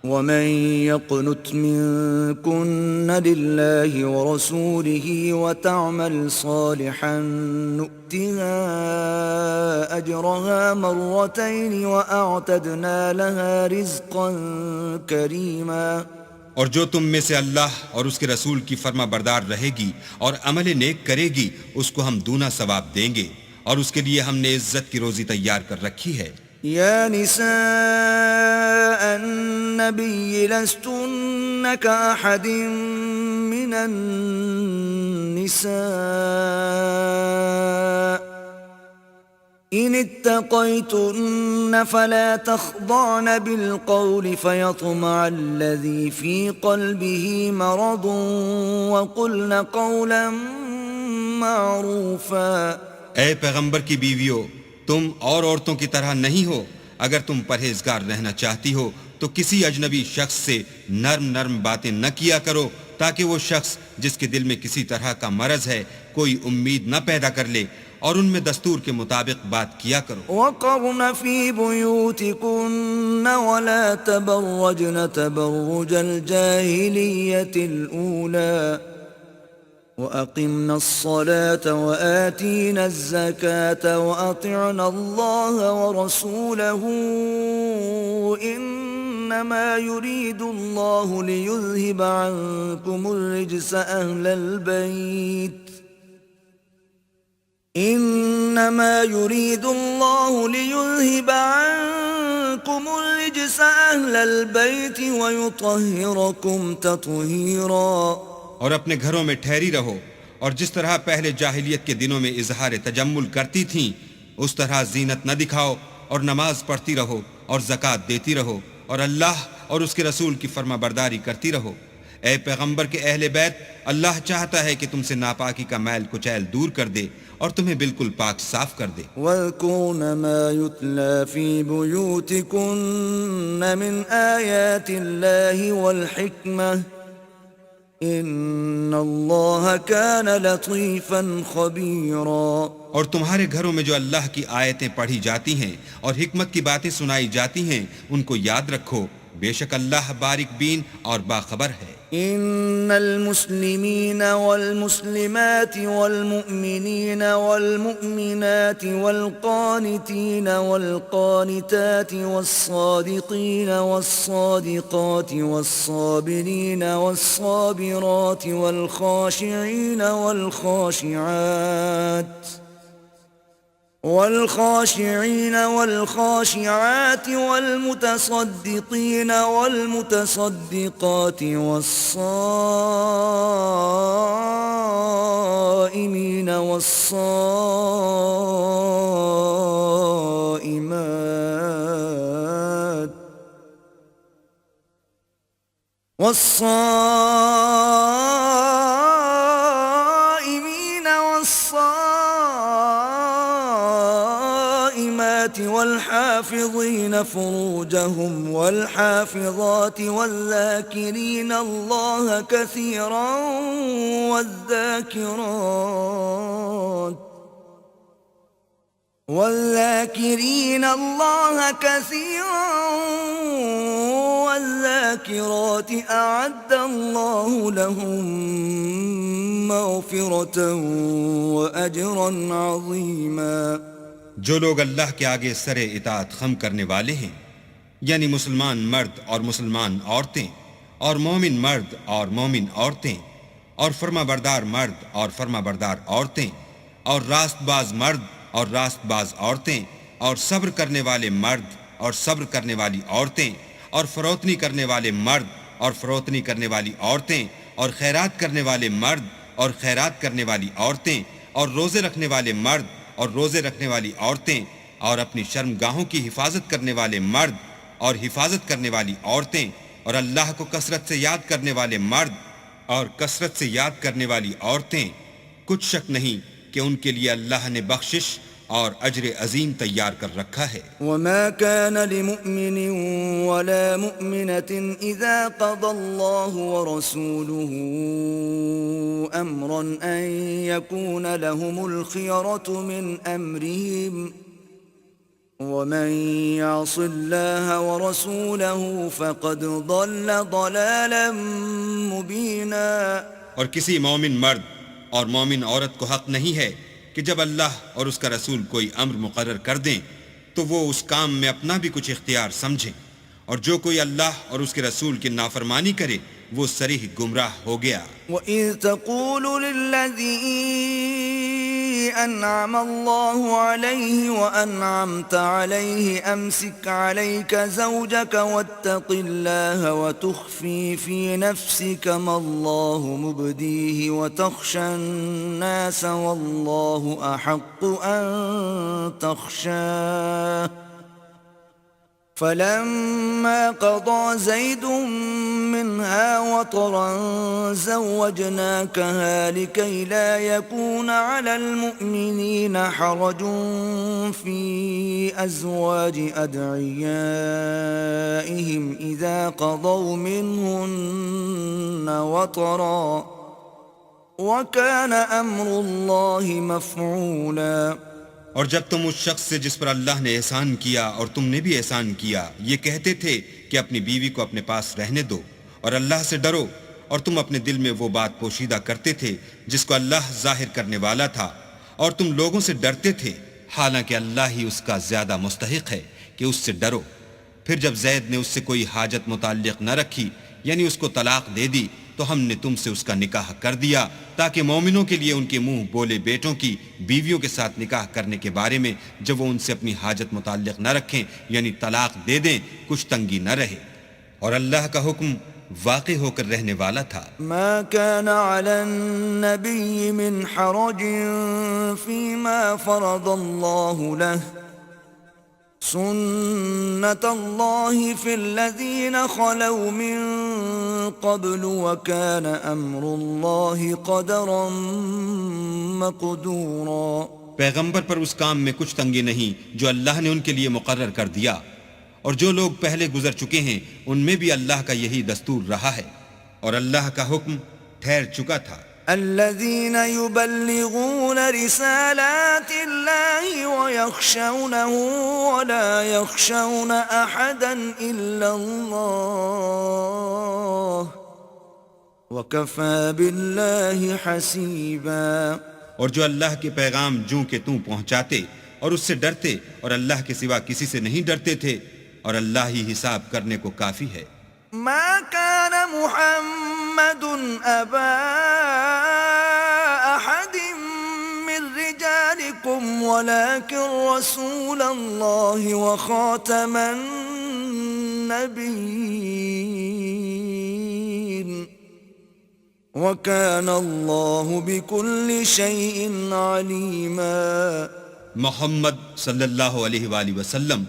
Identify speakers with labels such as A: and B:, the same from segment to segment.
A: ومن يقنت منكن لله ورسوله وتعمل صالحا نؤتها أجرها مرتين وأعتدنا لها رزقا كريما.
B: اور جو تم میں سے اللہ اور اس کے رسول کی فرما بردار رہے گی اور عمل نیک کرے گی اس کو ہم دونا ثواب دیں گے، اور اس کے لیے ہم نے عزت کی روزی تیار کر رکھی ہے.
A: يا نساء النبي لستن كأحد من النساء إن اتقيتن فلا تخضعن بالقول فيطمع الذي في قلبه مرض وقلن قولا معروفا.
B: اے پیغمبر کی بیویوں، تم اور عورتوں کی طرح نہیں ہو. اگر تم پرہیزگار رہنا چاہتی ہو تو کسی اجنبی شخص سے نرم نرم باتیں نہ کیا کرو، تاکہ وہ شخص جس کے دل میں کسی طرح کا مرض ہے کوئی امید نہ پیدا کر لے، اور ان میں دستور کے مطابق بات کیا کرو.
A: وقرن في بيوتكن ولا تبرجن تبرج الجاهلية الأولى وأقمنا الصلاة وآتينا الزكاة وأطعنا الله ورسوله إنما يريد الله ليذهب عنكم الرجس أهل البيت إنما يريد الله ليذهب عنكم الرجس أهل البيت ويطهركم تطهيرا.
B: اور اپنے گھروں میں ٹھہری رہو، اور جس طرح پہلے جاہلیت کے دنوں میں اظہار تجمل کرتی تھیں اس طرح زینت نہ دکھاؤ، اور نماز پڑھتی رہو اور زکوٰۃ دیتی رہو، اور اللہ اور اس کے رسول کی فرما برداری کرتی رہو. اے پیغمبر کے اہل بیت، اللہ چاہتا ہے کہ تم سے ناپاکی کا میل کچیل دور کر دے اور تمہیں بالکل پاک صاف کر دے.
A: وَاذْكُرْنَ مَا يُتْلَى فِي بُيُوتِكُنَّ مِنْ آيَاتِ اللَّهِ وَالْحِكْمَةِ إِنَّ اللَّهَ كَانَ لَطِيفًا خَبِيرًا.
B: اور تمہارے گھروں میں جو اللہ کی آیتیں پڑھی جاتی ہیں اور حکمت کی باتیں سنائی جاتی ہیں ان کو یاد رکھو، بے شک اللہ باریک بین اور باخبر ہے.
A: إن المسلمين والمسلمات والمؤمنين والمؤمنات والقانتين والقانتات والصادقين والصادقات والصابرين والصابرات والخاشعين والخاشعين والخاشعات والمتصدقين والمتصدقات والصائمين والصائمات والحافظين فروجهم والحافظات والذاكرين الله كثيرا والذاكرين الله كثيرا والذاكرات أعد الله لهم مغفرة وأجرا عظيما.
B: جو لوگ اللہ کے آگے سر اطاعت خم کرنے والے ہیں، یعنی مسلمان مرد اور مسلمان عورتیں، اور مومن مرد اور مومن عورتیں، اور فرما بردار مرد اور فرما بردار عورتیں، اور راست باز مرد اور راست باز عورتیں، اور صبر کرنے والے مرد اور صبر کرنے والی عورتیں، اور فروتنی کرنے والے مرد اور فروتنی کرنے والی عورتیں، اور خیرات کرنے والے مرد اور خیرات کرنے والی عورتیں، اور روزے رکھنے والے مرد اور روزے رکھنے والی عورتیں، اور اپنی شرمگاہوں کی حفاظت کرنے والے مرد اور حفاظت کرنے والی عورتیں، اور اللہ کو کثرت سے یاد کرنے والے مرد اور کثرت سے یاد کرنے والی عورتیں. کچھ شک نہیں کہ ان کے لیے اللہ نے بخشش اور اجر عظیم تیار کر رکھا ہے.
A: وما كان لمؤمن ولا مؤمنة إذا قضى الله ورسوله أمرا أن يكون لهم الخيرة من أمرهم ومن يعص الله ورسوله فقد ضل ضلالا مبينا.
B: اور کسی مومن مرد اور مومن عورت کو حق نہیں ہے کہ جب اللہ اور اس کا رسول کوئی امر مقرر کر دیں تو وہ اس کام میں اپنا بھی کچھ اختیار سمجھیں، اور جو کوئی اللہ اور اس کے رسول کی نافرمانی کرے وہ صریح گمراہ ہو گیا.
A: وَإِذْ تَقُولُ لِلَّذِي أَنْعَمَ اللَّهُ عَلَيْهِ وَأَنْعَمْتَ عَلَيْهِ أَمْسِكْ عَلَيْكَ زَوْجَكَ وَاتَّقِ اللَّهَ وَتُخْفِي فِي نَفْسِكَ مَا اللَّهُ مُبْدِيهِ وَتَخْشَى النَّاسَ وَاللَّهُ أَحَقُّ أَن تَخْشَاهُ فَلَمَّا قَضَى زَيْدٌ مِّنْهَا وَطَرًا زَوَّجْنَاكَهَا لِكَيْ لَا يَكُونَ عَلَى الْمُؤْمِنِينَ حَرَجٌ فِي أَزْوَاجِ أَدْعِيَائِهِمْ إِذَا قَضَوْا مِنْهُنَّ وَطَرًا وَكَانَ أَمْرُ اللَّهِ مَفْعُولًا.
B: اور جب تم اس شخص سے جس پر اللہ نے احسان کیا اور تم نے بھی احسان کیا یہ کہتے تھے کہ اپنی بیوی کو اپنے پاس رہنے دو اور اللہ سے ڈرو، اور تم اپنے دل میں وہ بات پوشیدہ کرتے تھے جس کو اللہ ظاہر کرنے والا تھا، اور تم لوگوں سے ڈرتے تھے، حالانکہ اللہ ہی اس کا زیادہ مستحق ہے کہ اس سے ڈرو. پھر جب زید نے اس سے کوئی حاجت متعلق نہ رکھی یعنی اس کو طلاق دے دی تو ہم نے تم سے اس کا نکاح کر دیا تاکہ مومنوں کے لیے ان کے منہ بولے بیٹوں کی بیویوں کے ساتھ نکاح کرنے کے بارے میں جب وہ ان سے اپنی حاجت متعلق نہ رکھیں یعنی طلاق دے دیں کچھ تنگی نہ رہے، اور اللہ کا حکم واقع ہو کر رہنے والا تھا.
A: ما كان على النبي من حرج فيما فرض الله له سنة الله في الذين خلوا من قبل وكان أمر الله قدرا مقدورا.
B: پیغمبر پر اس کام میں کچھ تنگی نہیں جو اللہ نے ان کے لیے مقرر کر دیا، اور جو لوگ پہلے گزر چکے ہیں ان میں بھی اللہ کا یہی دستور رہا ہے، اور اللہ کا حکم ٹھہر چکا تھا.
A: الذين يبلغون رسالات الله ويخشونه ولا يخشون أحدا إلا الله وكفى بالله حسيبا.
B: اور جو اللہ کے پیغام جوں کہ توں پہنچاتے اور اس سے ڈرتے اور اللہ کے سوا کسی سے نہیں ڈرتے تھے، اور اللہ ہی حساب کرنے کو کافی ہے.
A: ما كان محمد أبا أحد من رجالكم ولكن رسول الله وخاتم النبيين وكان الله بكل شيء عليما.
B: محمد صلی اللہ علیہ وآلہ وسلم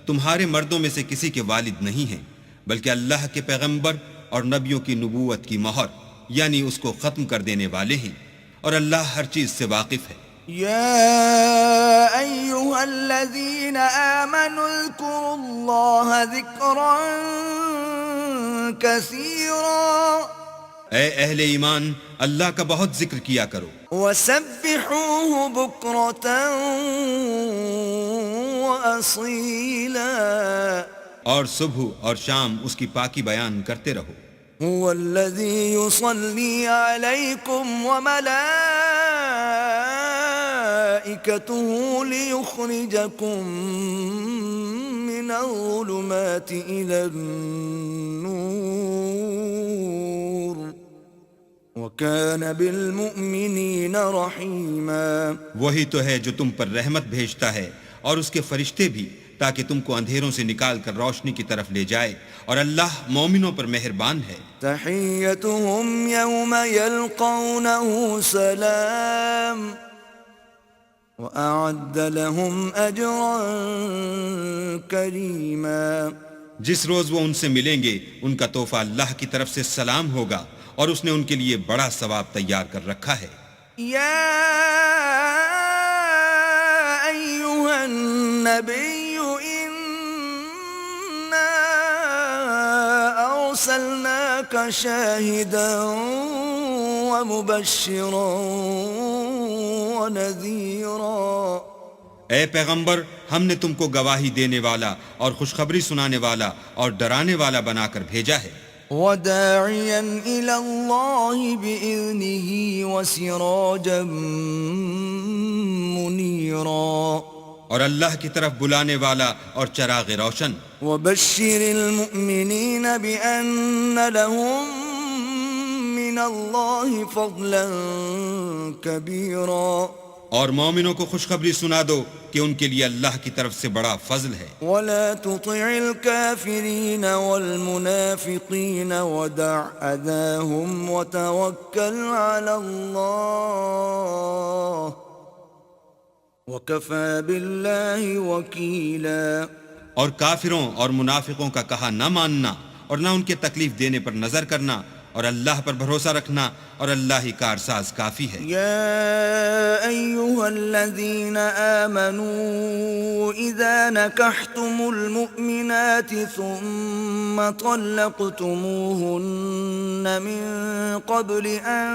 B: تمہارے مردوں میں سے کسی کے والد نہیں ہیں، بلکہ اللہ کے پیغمبر اور نبیوں کی نبوت کی مہر یعنی اس کو ختم کر دینے والے ہیں، اور اللہ ہر چیز سے واقف ہے.
A: يا أيها الذين آمنوا اذكروا الله ذكرا كثيرا
B: اے اہل ایمان اللہ کا بہت ذکر کیا کرو،
A: وسبحوه بكرة وأصيلا
B: اور صبح اور شام اس کی پاکی بیان کرتے رہو.
A: هو الذي يصلي عليكم وملائكته ليخرجكم من الظلمات إلى النور وَكَانَ بِالْمُؤْمِنِينَ رَحِيمًا.
B: وہی تو ہے جو تم پر رحمت بھیجتا ہے اور اس کے فرشتے بھی، تاکہ تم کو اندھیروں سے نکال کر روشنی کی طرف لے جائے، اور اللہ مومنوں پر مہربان ہے.
A: تَحِيَّتُهُمْ يَوْمَ يَلْقَوْنَهُ سَلَامٌ وَأَعَدَّ لَهُمْ أَجْرًا كَرِيمًا.
B: جس روز وہ ان سے ملیں گے ان کا تحفہ اللہ کی طرف سے سلام ہوگا، اور اس نے ان کے لیے بڑا ثواب تیار کر رکھا ہے.
A: يا أيها النبي إنا أرسلناك شاهدا ومبشرا ونذيرا.
B: اے پیغمبر ہم نے تم کو گواہی دینے والا اور خوشخبری سنانے والا اور ڈرانے والا بنا کر بھیجا ہے،
A: وداعيا إلى الله بإذنه وسراجا منيرا
B: اور اللہ کی طرف بلانے والا اور چراغ روشن،
A: وبشر المؤمنين بأن لهم من الله فضلا كبيرا
B: اور مومنوں کو خوشخبری سنا دو کہ ان کے لیے اللہ کی طرف سے بڑا فضل ہے،
A: ولا تطع الكافرين والمنافقين ودع أذاهم وتوكل على الله وكفى بالله وكيلا
B: اور کافروں اور منافقوں کا کہا نہ ماننا اور نہ ان کے تکلیف دینے پر نظر کرنا اور اللہ پر بھروسہ رکھنا اور اللہ ہی کارساز کافی ہے۔
A: يا أيها الذين آمنوا إذا نكحتم المؤمنات ثم طلقتموهن من قبل أن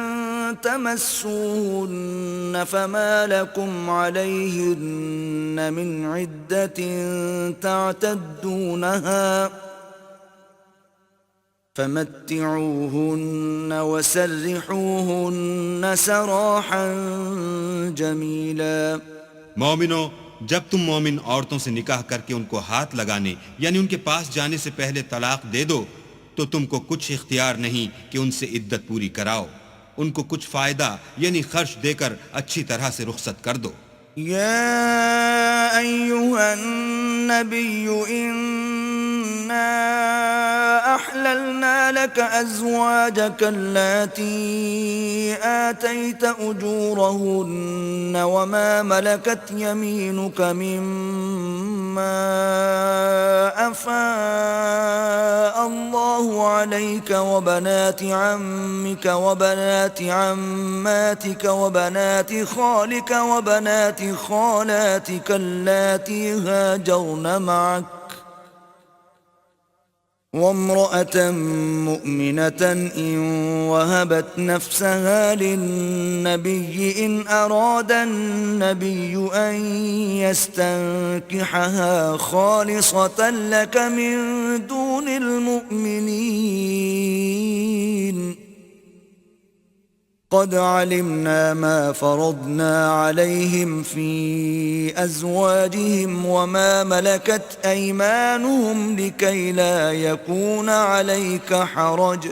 A: تمسوهن فما لكم عليهن من عدة تعتدونها فمتعوهن وسرحوهن سراحا جميلا۔
B: مومنوں، جب تم مومن عورتوں سے نکاح کر کے ان کو ہاتھ لگانے یعنی ان کے پاس جانے سے پہلے طلاق دے دو تو تم کو کچھ اختیار نہیں کہ ان سے عدت پوری کراؤ، ان کو کچھ فائدہ یعنی خرچ دے کر اچھی طرح سے رخصت کر دو۔
A: يا أيها النبي إنا أحللنا لك أزواجك اللاتي آتيت أجورهن وما ملكت يمينك مما أفاء الله عليك وبنات عمك وبنات عماتك وبنات خالك وبنات خالاتك اللاتي هاجرن معك وامرأة مؤمنة إن وهبت نفسها للنبي إن أراد النبي أن يستنكحها خالصة لك من دون المؤمنين قد علمنا ما فرضنا عليهم في أزواجهم وما ملكت أيمانهم لكي لا يكون عليك حرج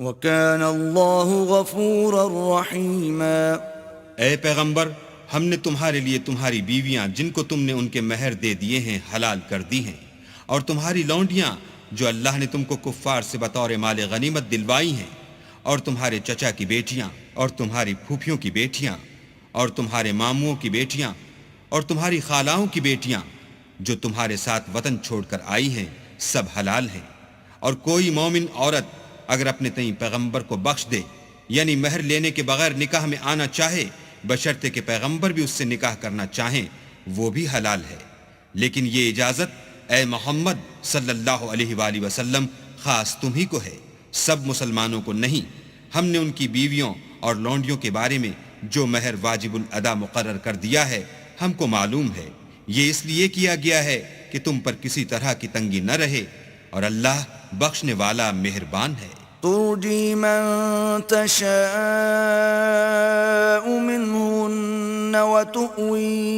A: وكان الله غفورا رحيما۔
B: اے پیغمبر، ہم نے تمہارے لیے تمہاری بیویاں جن کو تم نے ان کے مہر دے دیے ہیں حلال کر دی ہیں، اور تمہاری لونڈیاں جو اللہ نے تم کو کفار سے بطور مال غنیمت دلوائی ہیں، اور تمہارے چچا کی بیٹیاں اور تمہاری پھوپھیوں کی بیٹیاں اور تمہارے ماموں کی بیٹیاں اور تمہاری خالاؤں کی بیٹیاں جو تمہارے ساتھ وطن چھوڑ کر آئی ہیں، سب حلال ہیں۔ اور کوئی مومن عورت اگر اپنے تئیں پیغمبر کو بخش دے یعنی مہر لینے کے بغیر نکاح میں آنا چاہے بشرطے کہ پیغمبر بھی اس سے نکاح کرنا چاہیں، وہ بھی حلال ہے، لیکن یہ اجازت اے محمد صلی اللہ علیہ وآلہ وسلم خاص تم ہی کو ہے، سب مسلمانوں کو نہیں۔ ہم نے ان کی بیویوں اور لونڈیوں کے بارے میں جو مہر واجب الادا مقرر کر دیا ہے ہم کو معلوم ہے، یہ اس لیے کیا گیا ہے کہ تم پر کسی طرح کی تنگی نہ رہے، اور اللہ بخشنے والا مہربان ہے۔
A: ترجي من تشاء منهن وتؤوي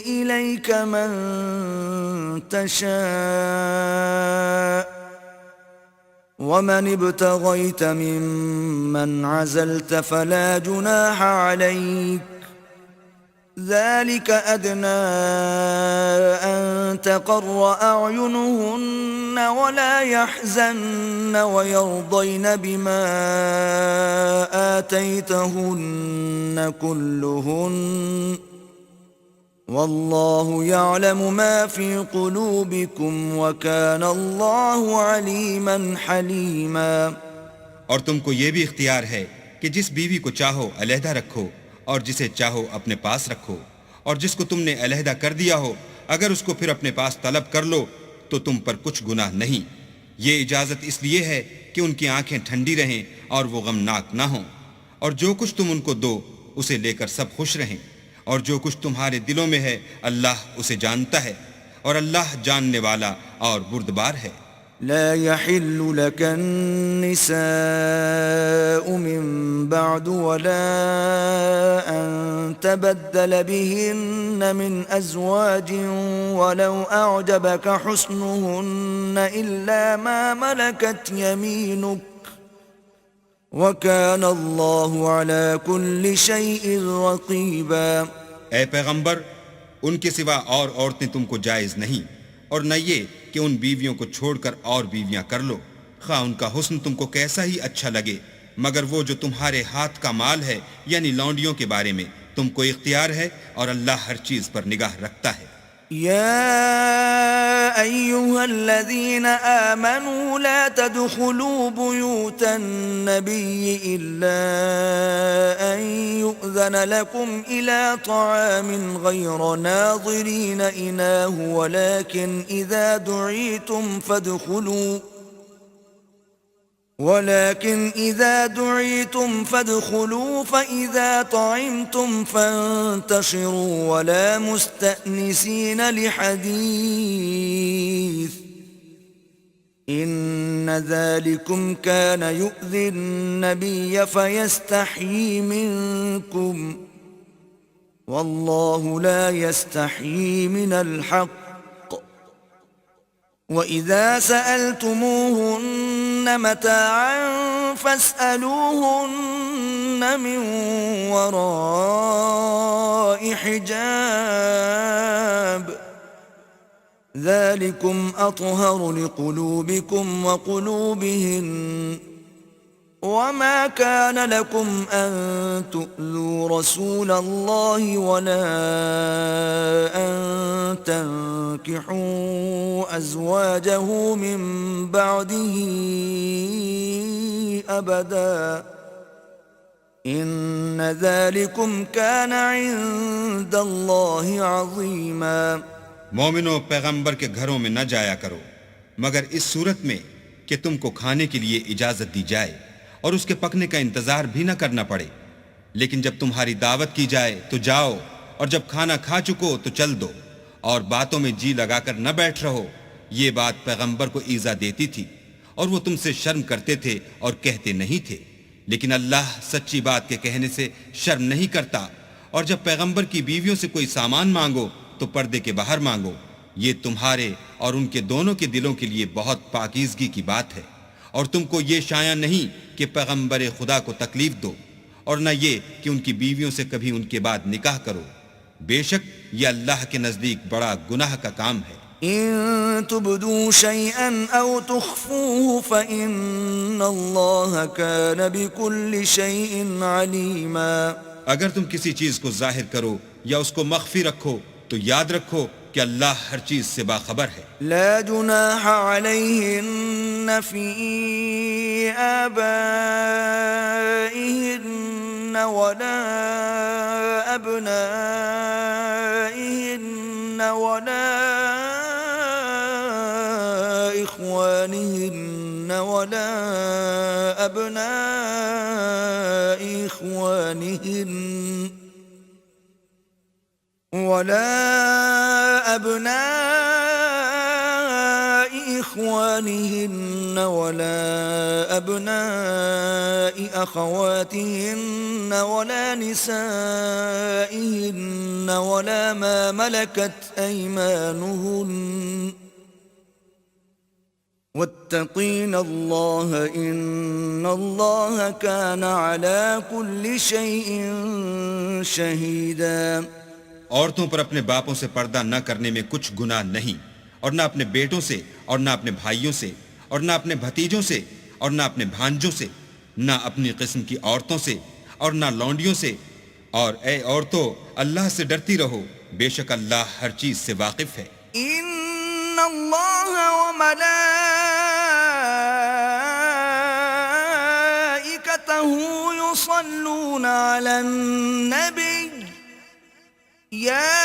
A: إليك من تشاء ومن ابتغيت ممن عزلت فلا جناح عليك ذلك أدنى أن تقر أعينهن ولا يحزن ويرضين بما آتيتهن كلهن والله يعلم ما في قلوبكم وكان الله عليما حليما۔
B: اور تم کو یہ بھی اختیار ہے کہ جس بیوی کو چاہو علیحدہ رکھو اور جسے چاہو اپنے پاس رکھو، اور جس کو تم نے علیحدہ کر دیا ہو اگر اس کو پھر اپنے پاس طلب کر لو تو تم پر کچھ گناہ نہیں۔ یہ اجازت اس لیے ہے کہ ان کی آنکھیں ٹھنڈی رہیں اور وہ غمناک نہ ہوں، اور جو کچھ تم ان کو دو اسے لے کر سب خوش رہیں، اور جو کچھ تمہارے دلوں میں ہے اللہ اسے جانتا ہے، اور اللہ جاننے والا اور بردبار ہے۔
A: لا يحل لك النساء من بعد ولا أن تبدل بهن من أزواج ولو أعجبك حسنهن إلا ما ملكت يمينك وكان الله على كل شيء رقيبا۔
B: اے پیغمبر، ان کے سوا اور عورتیں تم کو جائز نہیں، اور نہ یہ کہ ان بیویوں کو چھوڑ کر اور بیویاں کر لو، خواہ ان کا حسن تم کو کیسا ہی اچھا لگے، مگر وہ جو تمہارے ہاتھ کا مال ہے یعنی لونڈیوں کے بارے میں تم کو اختیار ہے، اور اللہ ہر چیز پر نگاہ رکھتا ہے۔
A: يا أيها الذين آمنوا لا تدخلوا بيوت النبي إلا أن يؤذن لكم إلى طعام غير ناظرين إناه ولكن إذا دعيتم فادخلوا فإذا طعمتم فانتشروا ولا مستأنسين لحديث إن ذلكم كان يؤذي النبي فيستحيي منكم والله لا يستحيي من الحق وَإِذَا سَأَلْتُمُوهُنَّ مَتَاعًا فَاسْأَلُوهُنَّ مِنْ وَرَاءِ حِجَابٍ ذَلِكُمْ أَطْهَرُ لِقُلُوبِكُمْ وَقُلُوبِهِنَّ وَمَا كَانَ لَكُمْ أَن تُؤْذُوا رَسُولَ اللَّهِ وَلَا أَن تَنكِحُوا أَزْوَاجَهُ مِن بَعْدِهِ أَبَدًا إِنَّ ذَلِكُمْ كَانَ عِندَ اللَّهِ عَظِيمًا۔
B: مومنو، پیغمبر کے گھروں میں نہ جایا کرو مگر اس صورت میں کہ تم کو کھانے کے لیے اجازت دی جائے اور اس کے پکنے کا انتظار بھی نہ کرنا پڑے، لیکن جب تمہاری دعوت کی جائے تو جاؤ، اور جب کھانا کھا چکو تو چل دو، اور باتوں میں جی لگا کر نہ بیٹھ رہو۔ یہ بات پیغمبر کو ایذا دیتی تھی، اور وہ تم سے شرم کرتے تھے اور کہتے نہیں تھے، لیکن اللہ سچی بات کے کہنے سے شرم نہیں کرتا۔ اور جب پیغمبر کی بیویوں سے کوئی سامان مانگو تو پردے کے باہر مانگو، یہ تمہارے اور ان کے دونوں کے دلوں کے لیے بہت پاکیزگی کی بات ہے، اور تم کو یہ شایع نہیں کہ پیغمبر خدا کو تکلیف دو، اور نہ یہ کہ ان کی بیویوں سے کبھی ان کے بعد نکاح کرو، بے شک یہ اللہ کے نزدیک بڑا گناہ کا کام ہے۔
A: إن تبدوا شيئا أو تخفوه فإن الله كان بكل شيء عليما۔
B: اگر تم کسی چیز کو ظاہر کرو یا اس کو مخفی رکھو تو یاد رکھو کہ اللہ ہر چیز سے باخبر ہے۔
A: لا جناح عليهن في آبائهن ولا أبنائهن ولا إخوانهن ولا أبناء إخوانهن ولا أبناء أخواتهن ولا نسائهن ولا ما ملكت أيمانهن واتقين الله إن الله كان على كل شيء شهيدا۔
B: عورتوں پر اپنے باپوں سے پردہ نہ کرنے میں کچھ گناہ نہیں، اور نہ اپنے بیٹوں سے، اور نہ اپنے بھائیوں سے، اور نہ اپنے بھتیجوں سے، اور نہ اپنے بھانجوں سے، نہ اپنی قسم کی عورتوں سے، اور نہ لونڈیوں سے۔ اور اے عورتوں، اللہ سے ڈرتی رہو، بے شک اللہ ہر چیز سے واقف ہے۔
A: إن الله وملائكته يصلون على النبي يا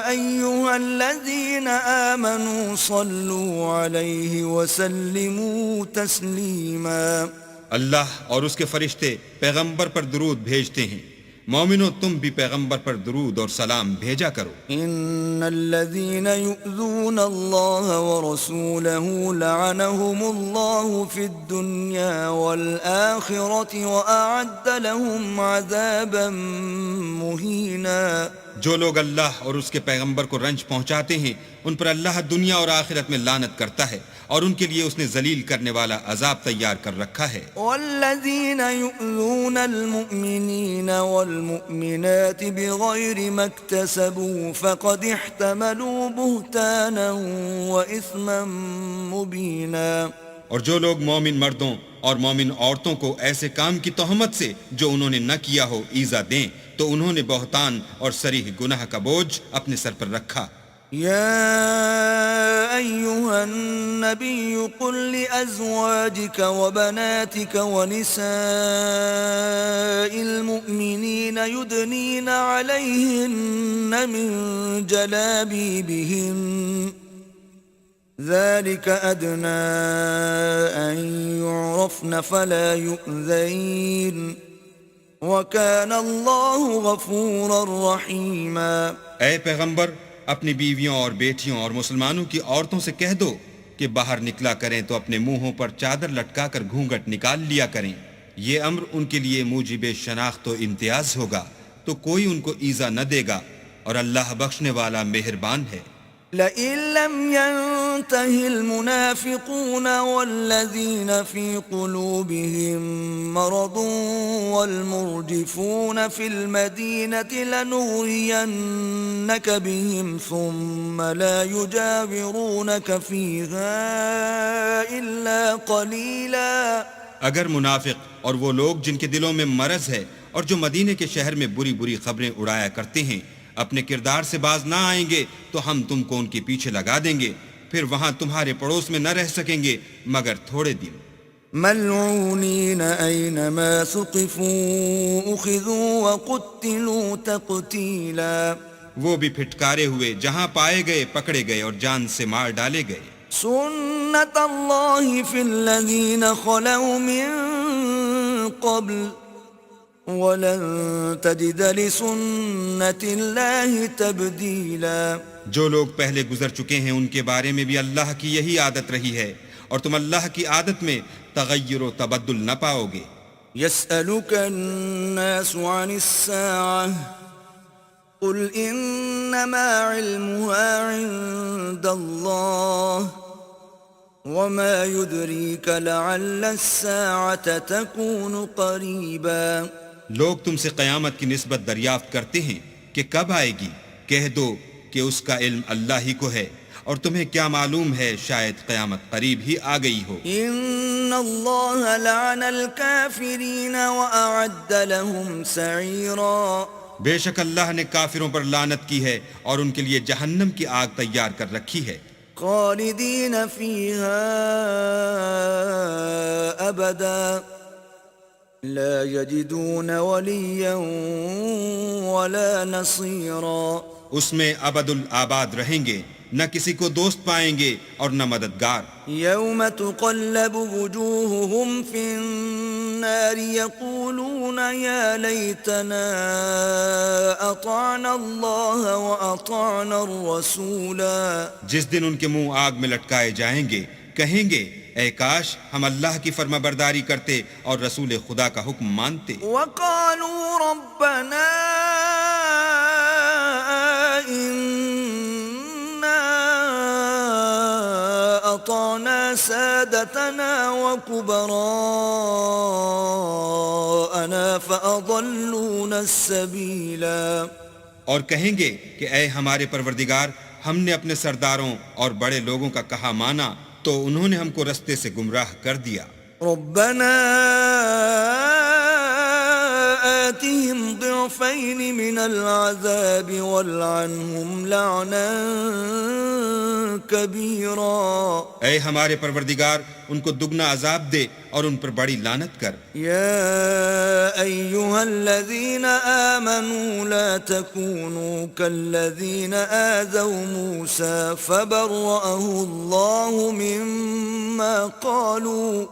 A: أيها الذين آمنوا صلوا عليه وسلموا تسليما۔
B: اللہ اور اس کے فرشتے پیغمبر پر درود بھیجتے ہیں، مومنو تم بھی پیغمبر پر درود اور سلام بھیجا کرو.
A: ان الذين يؤذون الله ورسوله لعنهم الله في الدنيا والآخرة وأعد لهم عذابا مهينا.
B: جو لوگ اللہ اور اس کے پیغمبر کو رنج پہنچاتے ہیں ان پر اللہ دنیا اور آخرت میں لعنت کرتا ہے اور ان کے لیے اس نے ذلیل کرنے والا عذاب تیار کر رکھا ہے.
A: والذين يؤذون المؤمنين والمؤمنات بغير ما اكتسبوا فقد احتملوا بهتانا وإثما مبينا.
B: اور جو لوگ مومن مردوں اور مومن عورتوں کو ایسے کام کی تہمت سے جو انہوں نے نہ کیا ہو ایذا دیں تو انہوں نے بہتان اور صریح گناہ کا بوجھ اپنے سر پر رکھا.
A: يا أيها النبي قل لأزواجك وبناتك ونساء المؤمنين يدنين عليهن من جلابيبهن ذلك أدنى أن يعرفن فلا يؤذين وَكَانَ اللَّهُ غَفُورًا رَحِيمًا.
B: اے پیغمبر اپنی بیویوں اور بیٹیوں اور مسلمانوں کی عورتوں سے کہہ دو کہ باہر نکلا کریں تو اپنے منہوں پر چادر لٹکا کر گھونگھٹ نکال لیا کریں. یہ امر ان کے لیے موجب شناخت و امتیاز ہوگا تو کوئی ان کو ایذا نہ دے گا اور اللہ بخشنے والا مہربان ہے.
A: لئن لم ينته المنافقون والذين في قلوبهم مرض والمرجفون في المدينة لنغرينك بهم ثم لا يجاورونك فيها إلا قليلا.
B: اگر منافق اور وہ لوگ جن کے دلوں میں مرض ہے اور جو مدینے کے شہر میں بری بری خبریں اڑایا کرتے ہیں اپنے کردار سے باز نہ آئیں گے تو ہم تم کو ان کے پیچھے لگا دیں گے پھر وہاں تمہارے پڑوس میں نہ رہ سکیں گے مگر تھوڑے دن.
A: ملعونین اینما ثقفوا اخذوا وقتلوا تقتیلا.
B: وہ بھی پھٹکارے ہوئے جہاں پائے گئے پکڑے گئے اور جان سے مار ڈالے گئے.
A: سنت اللہ فی الذین خلوا من قبل وَلَن تَجِدَ لِسُنَّةِ اللَّهِ تَبْدِيلًا.
B: جو لوگ پہلے گزر چکے ہیں ان کے بارے میں بھی اللہ کی یہی عادت رہی ہے اور تم اللہ کی عادت میں تغیر و تبدل نہ پاؤ گے.
A: يَسْأَلُكَ النَّاسُ عَنِ السَّاعَةِ قُلْ إِنَّمَا عِلْمُهَا عِندَ اللَّهِ وَمَا يُدْرِيكَ لَعَلَّ السَّاعَةَ تَكُونُ قَرِيبًا.
B: لوگ تم سے قیامت کی نسبت دریافت کرتے ہیں کہ کب آئے گی. کہہ دو کہ اس کا علم اللہ ہی کو ہے اور تمہیں کیا معلوم ہے شاید قیامت قریب ہی آ گئی ہو.
A: ان اللہ لعن الکافرین واعد لهم سعیرا.
B: بے شک اللہ نے کافروں پر لعنت کی ہے اور ان کے لیے جہنم کی آگ تیار کر رکھی ہے.
A: خالدین فیہا ابدا لا یجدون ولیا ولا نصیرا. اس
B: میں ابد الآباد رہیں گے نہ کسی کو دوست پائیں گے اور نہ مددگار.
A: یوم تقلب وجوہہم فی النار یقولون یا لیتنا اطعنا اللہ واطعنا الرسولا.
B: جس دن ان کے منہ آگ میں لٹکائے جائیں گے کہیں گے اے کاش ہم اللہ کی فرما برداری کرتے اور رسول خدا کا حکم مانتے.
A: وقالوا ربنا اطعنا سادتنا وكبراءنا فأضلونا السبيلا.
B: اور کہیں گے کہ اے ہمارے پروردگار ہم نے اپنے سرداروں اور بڑے لوگوں کا کہا مانا تو انہوں نے ہم کو رستے سے گمراہ کر دیا.
A: ربنا آتهم ضعفين من العذاب والعنهم لعنا كبيرا.
B: اے ہمارے پروردگار ان کو دگنا عذاب دے اور ان پر بڑی لعنت کر.
A: يا أيها الذين آمنوا لا تكونوا كالذين آذوا موسى فبرأه الله مما قالوا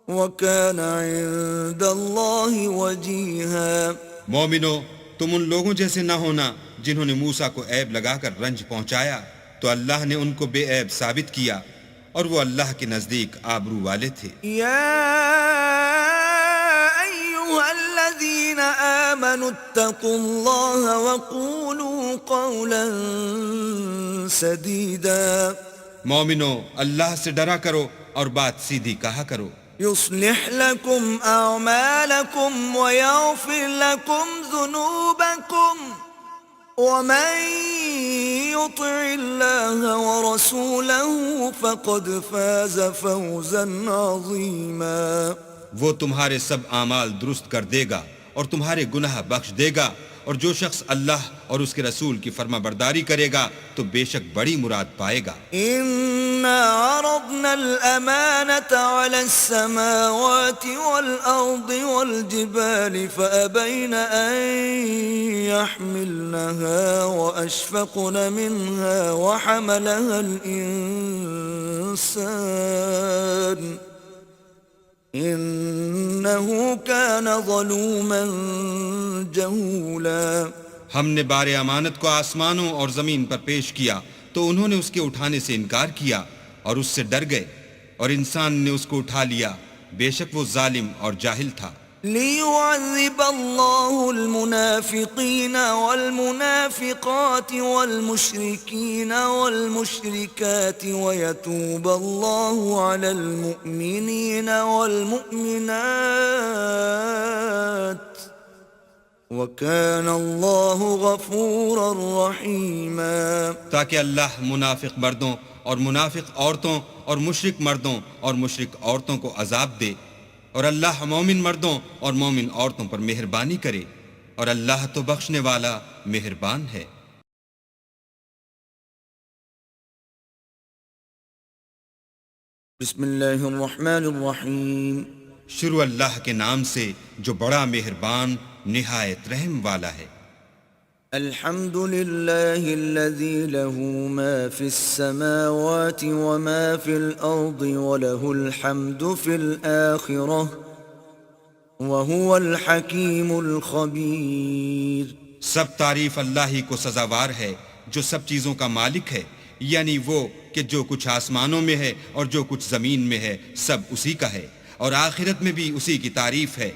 A: وَكَانَ عِندَ اللَّهِ وَجِيهًا.
B: مومنو، تم ان لوگوں جیسے نہ ہونا جنہوں نے موسیٰ کو عیب لگا کر رنج پہنچایا تو اللہ نے ان کو بے عیب ثابت کیا اور وہ اللہ کے نزدیک آبرو والے تھے۔
A: يا أيها الذين آمنوا اتقوا الله وقولوا قولا سديدا
B: مومنو، اللہ سے ڈرا کرو اور بات سیدھی کہا کرو۔
A: يصلح لكم أعمالكم ويغفر لكم ذنوبكم ومن يطع الله ورسوله فقد فاز فوزا عظيما۔
B: وہ تمہارے سب اعمال درست کر دے گا اور تمہارے گناہ بخش دے گا، اور جو شخص اللہ اور اس کے رسول کی فرما برداری کرے گا تو بے شک بڑی مراد پائے گا۔
A: إنا عرضنا الأمانة على السماوات والأرض والجبال فأبين أن يحملنها وأشفقن منها وحملها الإنسان إنه كان ظلوما جهولا۔
B: ہم نے بار امانت کو آسمانوں اور زمین پر پیش کیا تو انہوں نے اس کے اٹھانے سے انکار کیا اور اس سے ڈر گئے، اور انسان نے اس کو اٹھا لیا، بے شک وہ ظالم اور جاہل تھا۔
A: ليعذب الله المنافقين والمنافقات والمشركين والمشركات ويتوب الله على المؤمنين والمؤمنات وكان الله غفورا رحيما۔
B: تاکہ اللہ منافق مردوں اور منافق عورتوں اور مشرک مردوں اور مشرک عورتوں کو عذاب دے، اور اللہ مومن مردوں اور مومن عورتوں پر مہربانی کرے، اور اللہ تو بخشنے والا مہربان ہے۔
A: بسم اللہ الرحمن الرحیم۔
B: شروع اللہ کے نام سے جو بڑا مہربان نہایت رحم والا ہے۔
A: الحمد للہ الذی له ما فی السماوات وما فی الارض وله الحمد فی الآخرة وهو الحکیم الخبیر۔
B: سب تعریف اللہ ہی کو سزاوار ہے جو سب چیزوں کا مالک ہے، یعنی وہ کہ جو کچھ آسمانوں میں ہے اور جو کچھ زمین میں ہے سب اسی کا ہے، اور آخرت میں بھی اسی کی تعریف ہے،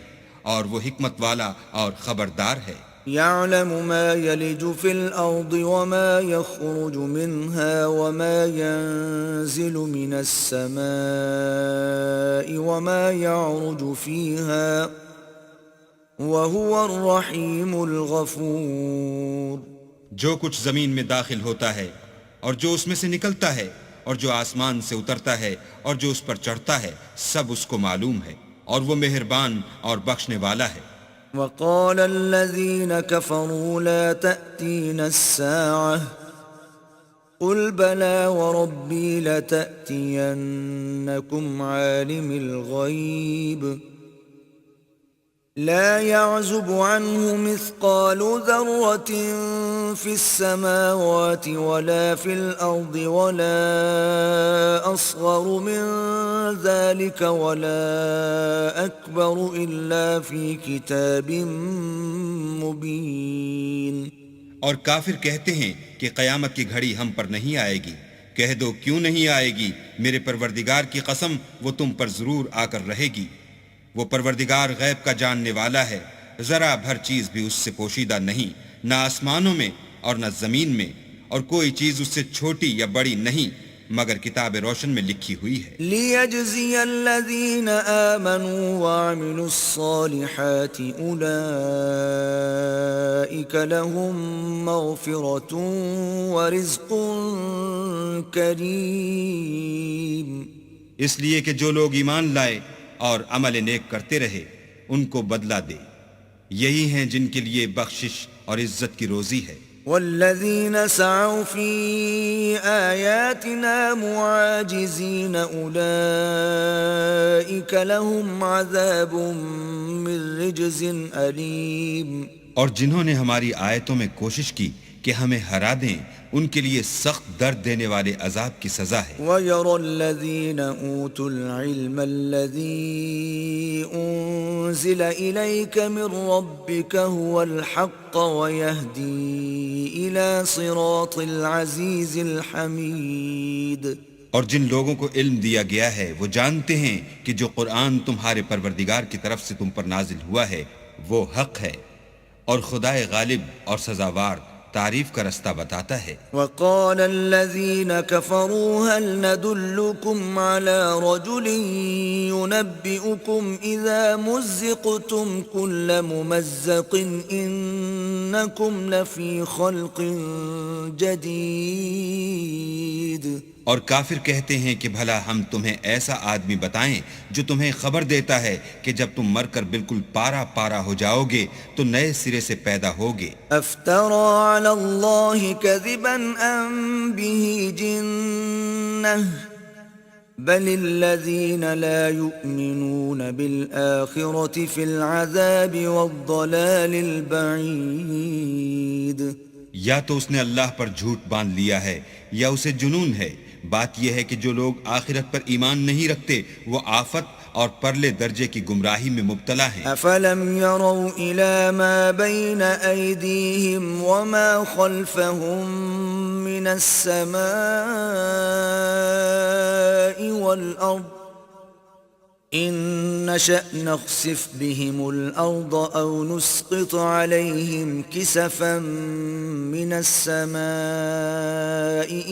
B: اور وہ حکمت والا اور خبردار ہے۔
A: يعلم ما يلج في الأرض وما يخرج منها وما ينزل من السماء وما يعرج فيها وهو الرحيم الغفور۔
B: جو کچھ زمین میں داخل ہوتا ہے اور جو اس میں سے نکلتا ہے اور جو آسمان سے اترتا ہے اور جو اس پر چڑھتا ہے سب اس کو معلوم ہے، اور وہ مہربان اور بخشنے والا ہے۔
A: وقال الذين كفروا لا تأتينا الساعة قل بلى وربي لتأتينكم عالم الغيب لا يعزب عنه مثقال ذرة في السماوات ولا في الأرض ولا أصغر من ذلك ولا أكبر إلا في كتاب مبين۔
B: اور کافر کہتے ہیں کہ قیامت کی گھڑی ہم پر نہیں آئے گی، کہہ دو کیوں نہیں آئے گی، میرے پروردگار کی قسم وہ تم پر ضرور آ کر رہے گی، وہ پروردگار غیب کا جاننے والا ہے، ذرا بھر چیز بھی اس سے پوشیدہ نہیں، نہ آسمانوں میں اور نہ زمین میں، اور کوئی چیز اس سے چھوٹی یا بڑی نہیں مگر کتاب روشن میں لکھی ہوئی ہے۔
A: لِيَجْزِيَ الَّذِينَ آمَنُوا وَعَمِلُوا الصَّالِحَاتِ أُولَئِكَ لَهُم مَّغْفِرَةٌ وَرِزْقٌ كَرِيمٌ۔
B: اس لیے کہ جو لوگ ایمان لائے اور عمل نیک کرتے رہے ان کو بدلہ دے، یہی ہیں جن کے لیے بخشش اور عزت کی روزی ہے۔
A: والذین سعوا فی آیاتنا معاجزین اولئک لهم عذاب من رجز علیم۔
B: اور جنہوں نے ہماری آیتوں میں کوشش کی کہ ہمیں ہرا دیں ان کے لیے سخت درد دینے والے عذاب کی سزا ہے۔
A: وَيَرَى الَّذِينَ أُوتُوا الْعِلْمَ الَّذِي أُنزِلَ إِلَيْكَ مِنْ رَبِّكَ هُوَ الْحَقَّ وَيَهْدِي إِلَى صِرَاطِ الْعَزِيزِ الْحَمِيدِ۔
B: اور جن لوگوں کو علم دیا گیا ہے وہ جانتے ہیں کہ جو قرآن تمہارے پروردگار کی طرف سے تم پر نازل ہوا ہے وہ حق ہے، اور خدائے غالب اور سزاوار تعریف کا رستہ بتاتا ہے۔
A: وَقَالَ الَّذِينَ كَفَرُوا هَلْ نَدُلُّكُمْ عَلَى رَجُلٍ يُنَبِّئُكُمْ إِذَا مُزِّقْتُمْ كُلَّ مُمَزَّقٍ إِنَّكُمْ لَفِي خَلْقٍ جَدِيدٍ۔
B: اور کافر کہتے ہیں کہ بھلا ہم تمہیں ایسا آدمی بتائیں جو تمہیں خبر دیتا ہے کہ جب تم مر کر بالکل پارا پارا ہو جاؤ گے تو نئے سرے سے پیدا ہوگے۔
A: افترى على الله كذبا ام به جنة بل الذين لا يؤمنون بالآخرة في العذاب والضلال البعيد۔
B: یا تو اس نے اللہ پر جھوٹ باندھ لیا ہے یا اسے جنون ہے۔ بات یہ ہے کہ جو لوگ آخرت پر ایمان نہیں رکھتے وہ آفت اور پرلے درجے کی گمراہی میں مبتلا ہیں۔
A: افلم يروا الى ما بين ايديهم وما خلفهم من السماء والارض ان نشأ نخسف بهم الارض او نسقط عليهم كسفا من السماء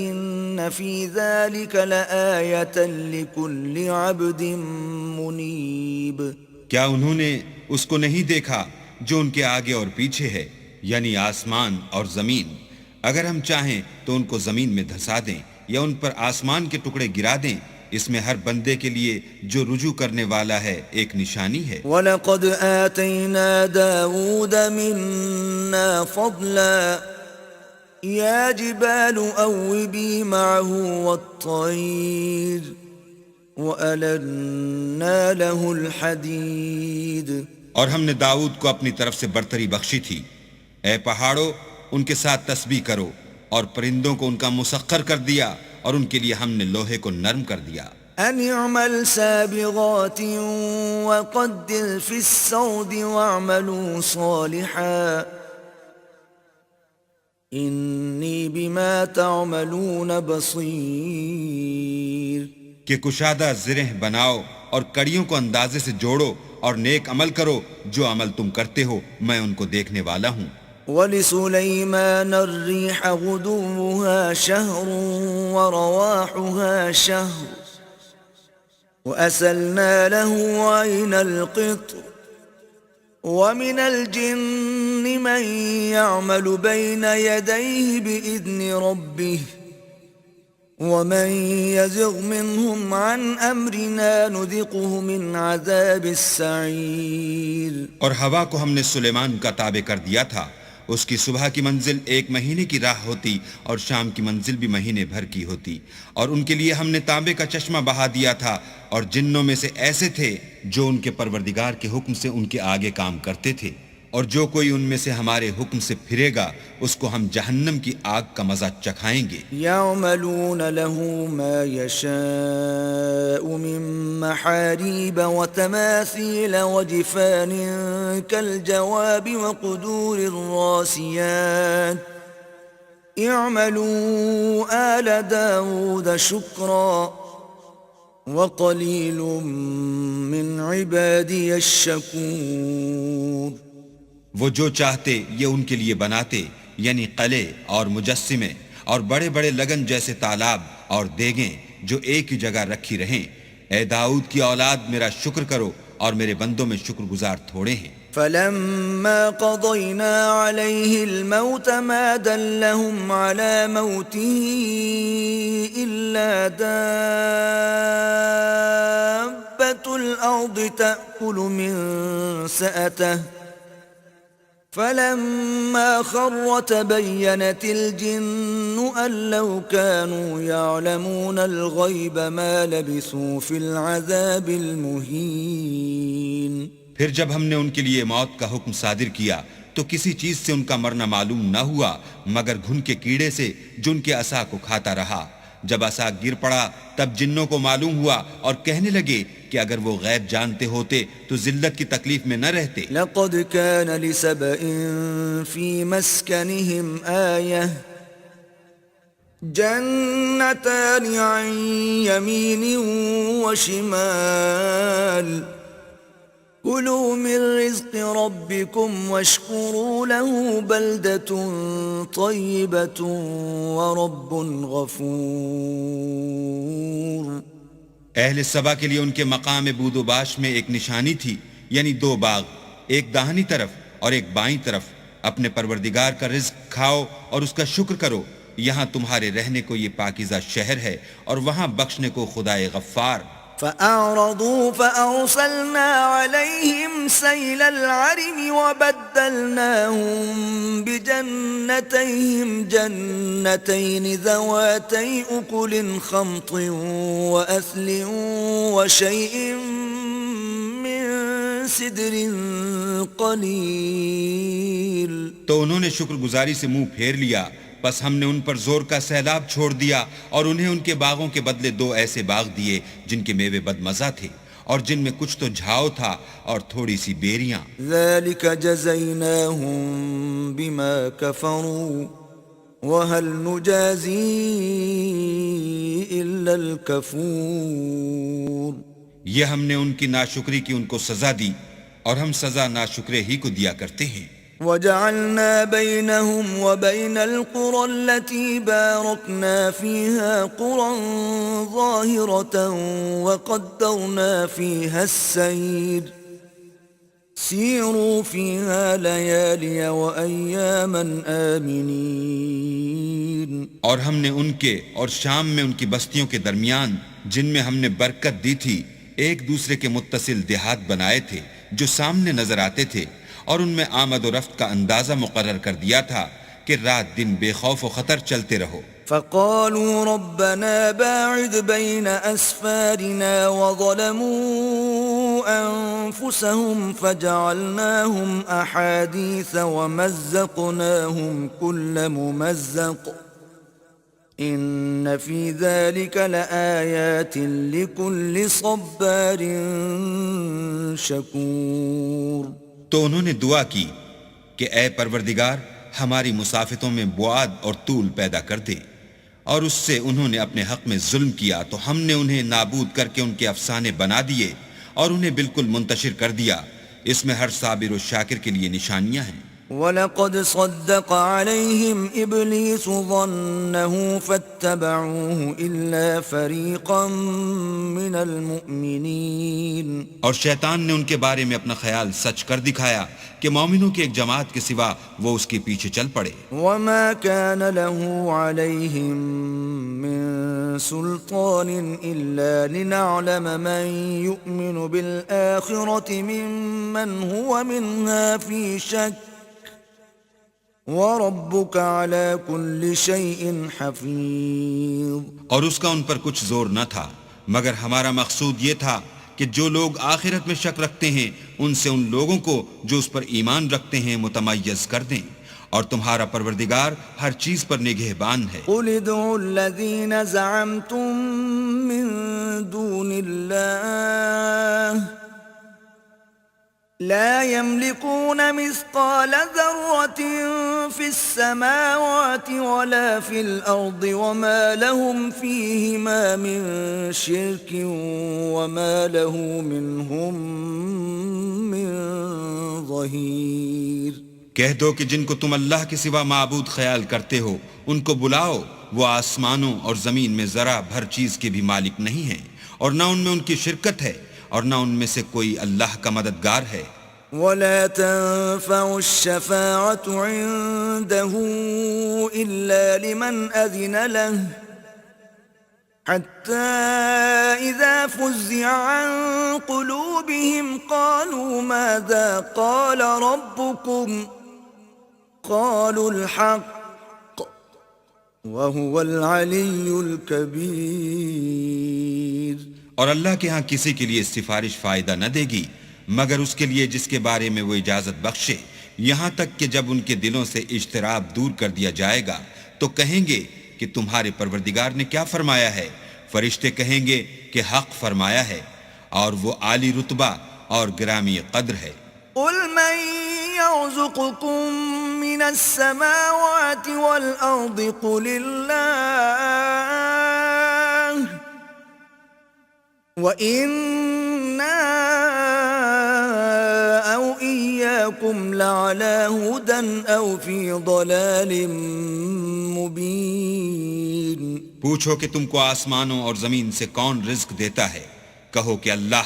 A: ان في ذلك لآية لكل عبد منيب۔
B: کیا انہوں نے اس کو نہیں دیکھا جو ان کے آگے اور پیچھے ہے، یعنی آسمان اور زمین؟ اگر ہم چاہیں تو ان کو زمین میں دھسا دیں یا ان پر آسمان کے ٹکڑے گرا دیں، اس میں ہر بندے کے لیے جو رجوع کرنے والا ہے ایک نشانی ہے۔
A: وَلَقَدْ آتَيْنَا دَاوُودَ مِنَّا فَضْلًا يَا جِبَالُ أَوِّبِي مَعَهُ وَالطَّيْرَ وَأَلَنَّا لَهُ الْحَدِيدَ۔
B: اور ہم نے داؤد کو اپنی طرف سے برتری بخشی تھی، اے پہاڑوں ان کے ساتھ تسبیح کرو، اور پرندوں کو ان کا مسخر کر دیا، اور ان کے لیے ہم نے لوہے کو نرم کر دیا۔
A: ان اعمل سابغات وقدر في السرد واعملوا صالحا انی بما تعملون بصیر۔
B: کہ کشادہ زرہ بناؤ اور کڑیوں کو اندازے سے جوڑو اور نیک عمل کرو، جو عمل تم کرتے ہو میں ان کو دیکھنے والا ہوں۔
A: وَلِسُلَيْمَانَ الرِّيحَ غُدُوُّهَا شَهْرٌ وَرَوَاحُهَا شَهْرٌ وَأَسَلْنَا لَهُ عَيْنَ الْقِطْرِ وَمِنَ الْجِنِّ مَنْ يَعْمَلُ بَيْنَ يَدَيْهِ بِإِذْنِ رَبِّهِ وَمَنْ يَزِغْ مِنْهُمْ عَنْ أَمْرِنَا نُذِقْهُ مِنْ عَذَابِ السَّعِيرِ۔
B: اور ہوا کو ہم نے سلیمان کا تابع کر دیا تھا، اس کی صبح کی منزل 1 مہینے کی راہ ہوتی اور شام کی منزل بھی مہینے بھر کی ہوتی، اور ان کے لیے ہم نے تانبے کا چشمہ بہا دیا تھا، اور جنوں میں سے ایسے تھے جو ان کے پروردگار کے حکم سے ان کے آگے کام کرتے تھے، اور جو کوئی ان میں سے ہمارے حکم سے پھرے گا اس کو ہم جہنم کی آگ کا مزہ چکھائیں گے۔
A: يعملون له ما يشاء من محاريب وتماثيل وجفان كالجواب وقدور الراسيات اعملوا آل داود شكرا وقليل من عبادي الشكور۔
B: وہ جو چاہتے یہ ان کے لیے بناتے، یعنی قلعے اور مجسمے اور بڑے بڑے لگن جیسے تالاب اور دیگیں جو ایک ہی جگہ رکھی رہیں۔ اے داؤد کی اولاد میرا شکر کرو، اور میرے بندوں میں شکر گزار تھوڑے ہیں۔
A: فلما قضينا عليه الموت ما دلهم على موته إلا دابة الأرض تأكل من سأته فلما خر تبينت الجن أن لو كانوا يعلمون الغيب ما لبثوا في العذاب المهين۔
B: پھر جب ہم نے ان کے لیے موت کا حکم صادر کیا تو تو کسی چیز سے ان کا مرنا معلوم نہ ہوا مگر گھن کے کیڑے سے جو ان کے عصا کو کھاتا رہا۔ جب عصا گر پڑا تب جنوں کو معلوم ہوا اور کہنے لگے کہ اگر وہ غیب جانتے ہوتے تو ذلت کی تکلیف میں نہ رہتے۔
A: لقد كان لسبإ في مسكنهم آية جنتان عن يمين وشمال كلوا من رزق ربكم واشكروا له بلدة طيبة ورب غفور۔
B: اہل سبا کے لیے ان کے مقام بود و باش میں ایک نشانی تھی، یعنی دو باغ، ایک داہنی طرف اور ایک بائیں طرف۔ اپنے پروردگار کا رزق کھاؤ اور اس کا شکر کرو، یہاں تمہارے رہنے کو یہ پاکیزہ شہر ہے اور وہاں بخشنے کو خدائے غفار۔
A: فأعرضوا فأرسلنا عليهم سيل العرم وبدلناهم بجنتيهم جنتين ذواتي أكل خمط وأثل وشيء من سدر قليل۔
B: تو انہوں نے شکر گزاری سے منہ پھیر لیا، بس ہم نے ان پر زور کا سیلاب چھوڑ دیا اور انہیں ان کے باغوں کے بدلے دو ایسے باغ دیے جن کے میوے بدمزہ تھے اور جن میں کچھ تو جھاؤ تھا اور تھوڑی سی بیریاں۔
A: ذلك جزيناهم بما كفروا وهل نجازي إلا الكفور۔
B: یہ ہم نے ان کی ناشکری کی ان کو سزا دی اور ہم سزا ناشکرے ہی کو دیا کرتے ہیں۔
A: وجعلنا بينهم وبين القرى التي باركنا فيها قرى ظاهرة وقدرنا فيها السير سيروا فيها ليالي وأياما آمنين۔
B: اور ہم نے ان کے اور شام میں ان کی بستیوں کے درمیان جن میں ہم نے برکت دی تھی ایک دوسرے کے متصل دیہات بنائے تھے جو سامنے نظر آتے تھے، اور ان میں آمد و رفت کا اندازہ مقرر کر دیا تھا کہ رات دن بے خوف و خطر چلتے رہو۔
A: فقالوا ربنا باعد بين أسفارنا وظلموا أنفسهم فجعلناهم أحاديث ومزقناهم كل ممزق إن في ذلك لآيات لكل صبار شكور۔
B: تو انہوں نے دعا کی کہ اے پروردگار ہماری مسافتوں میں بعاد اور طول پیدا کر دے، اور اس سے انہوں نے اپنے حق میں ظلم کیا تو ہم نے انہیں نابود کر کے ان کے افسانے بنا دیے اور انہیں بالکل منتشر کر دیا۔ اس میں ہر صابر و شاکر کے لیے نشانیاں ہیں۔
A: وَلَقَدْ صَدَّقَ عَلَيْهِمْ إِبْلِيسُ ظَنَّهُ فَاتَّبَعُوهُ إِلَّا فَرِيقًا مِّنَ الْمُؤْمِنِينَ۔
B: اور شیطان نے ان کے بارے میں اپنا خیال سچ کر دکھایا کہ مومنوں کی ایک جماعت کے سوا وہ اس کے پیچھے چل پڑے۔
A: وَمَا كَانَ لَهُ عَلَيْهِمْ مِّن سُلْطَانٍ إِلَّا لِنَعْلَمَ مَن يُؤْمِنُ بِالْآخِرَةِ مِمَّنْ هُوَ مِنْهَا فِي شَكٍّ وَرَبُّكَ عَلَى كُلِّ شَيْءٍ حَفِيظٌ۔
B: اور اس کا ان پر کچھ زور نہ تھا مگر ہمارا مقصود یہ تھا کہ جو لوگ آخرت میں شک رکھتے ہیں ان سے ان لوگوں کو جو اس پر ایمان رکھتے ہیں متمیز کر دیں، اور تمہارا پروردگار ہر چیز پر نگہبان ہے۔
A: قُلِ ادْعُوا الَّذِينَ زَعَمْتُم مِّن دُونِ اللَّهِ لا يملكون مثقال ذرة في السماوات ولا في الأرض وما لهم فيهما من شرك وما له منهم من ظهير۔
B: کہہ دو کہ جن کو تم اللہ کے سوا معبود خیال کرتے ہو ان کو بلاؤ، وہ آسمانوں اور زمین میں ذرا بھر چیز کے بھی مالک نہیں ہیں، اور نہ ان میں ان کی شرکت ہے اور نہ ان میں سے کوئی اللہ کا مددگار ہے۔
A: ولا تنفع الشفاعة عنده إلا لمن أذن له حتى إذا فزع عن قلوبهم قالوا ماذا قال ربكم قالوا الحق وهو العلي الكبير۔
B: اور اللہ کے ہاں کسی کے لیے سفارش فائدہ نہ دے گی مگر اس کے لیے جس کے بارے میں وہ اجازت بخشے، یہاں تک کہ جب ان کے دلوں سے اجتراب دور کر دیا جائے گا تو کہیں گے کہ تمہارے پروردگار نے کیا فرمایا ہے؟ فرشتے کہیں گے کہ حق فرمایا ہے، اور وہ عالی رتبہ اور گرامی قدر ہے۔
A: قل من يرزقكم من السماوات والأرض قل الله وَإِنَّا أَوْ إِيَّاكُمْ لَعَلَى هُدًى أَوْ فِي ضَلَالٍ مُبِينٍ۔
B: پوچھو کہ تم کو آسمانوں اور زمین سے کون رزق دیتا ہے؟ کہو کہ اللہ،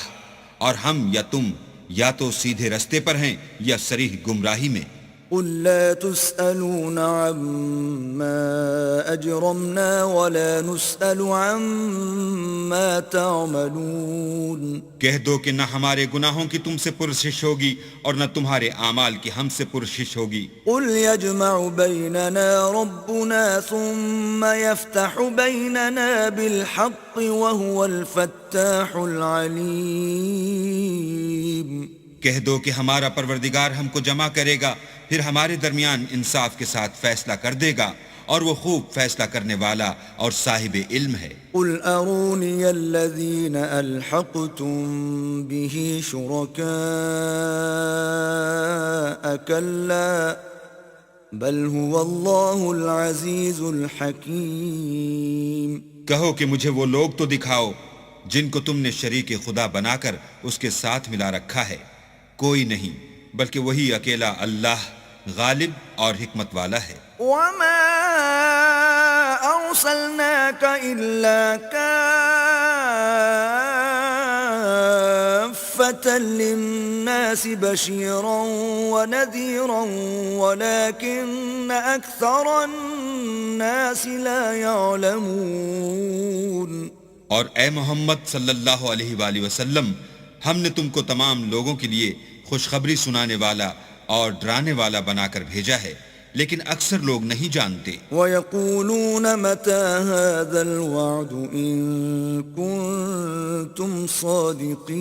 B: اور ہم یا تم یا تو سیدھے رستے پر ہیں یا صریح گمراہی میں۔
A: قل لا تسألون عما أجرمنا ولا نسأل عما تعملون۔
B: کہہ دو کہ نہ ہمارے گناہوں کی تم سے پرسش ہوگی اور نہ تمہارے اعمال کی ہم سے پرسش ہوگی۔
A: قل يجمع بيننا ربنا ثم يفتح بيننا بالحق وهو الفتاح العليم۔
B: کہہ دو کہ ہمارا پروردگار ہم کو جمع کرے گا، پھر ہمارے درمیان انصاف کے ساتھ فیصلہ کر دے گا، اور وہ خوب فیصلہ کرنے والا اور صاحب علم ہے۔
A: قل اروني الذين الحقتم به شركاء كلا بل هو الله العزيز الحكيم۔
B: کہو کہ مجھے وہ لوگ تو دکھاؤ جن کو تم نے شریک خدا بنا کر اس کے ساتھ ملا رکھا ہے۔ کوئی نہیں بلکہ وہی اکیلا اللہ غالب اور حکمت والا ہے۔
A: وما أرسلناك إلا كافة للناس بشيرا ونذيرا ولكن أكثر الناس لا يعلمون۔
B: اور اے محمد صلی اللہ علیہ وآلہ وسلم، ہم نے تم کو تمام لوگوں کے لیے خوشخبری سنانے والا اور ڈرانے والا بنا کر بھیجا ہے، لیکن اکثر لوگ نہیں جانتے۔
A: وَيَقُولُونَ مَتَى هَذَا الْوَعْدُ إِن كُنتُمْ صَادِقِينَ۔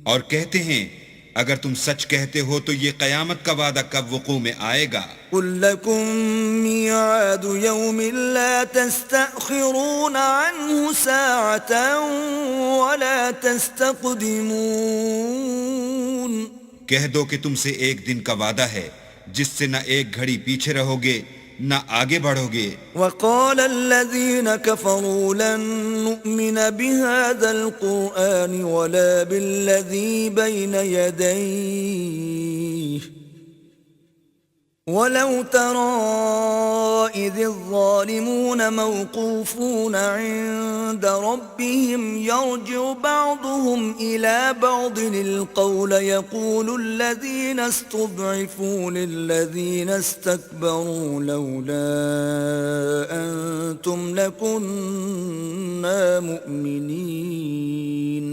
B: اور کہتے ہیں اگر تم سچ کہتے ہو تو یہ قیامت کا وعدہ کب وقوع میں آئے گا؟
A: قُل لَّكُم مِّيعَادُ يَوْمٍ لَّا تَسْتَأْخِرُونَ عَنْهُ سَاعَةً وَلَا تَسْتَقْدِمُونَ۔
B: کہہ دو کہ تم سے ایک دن کا وعدہ ہے جس سے نہ ایک گھڑی پیچھے رہو گے نہ آگے بڑھو گے۔
A: وقال الذين كفروا لن نؤمن بهذا القرآن ولا بالذي بين يديه ولو ترى إذ الظالمون موقوفون عند ربهم يرجع بعضهم إلى بعض القول يقول الذين استضعفوا للذين استكبروا لولا أنتم لكنا مؤمنين۔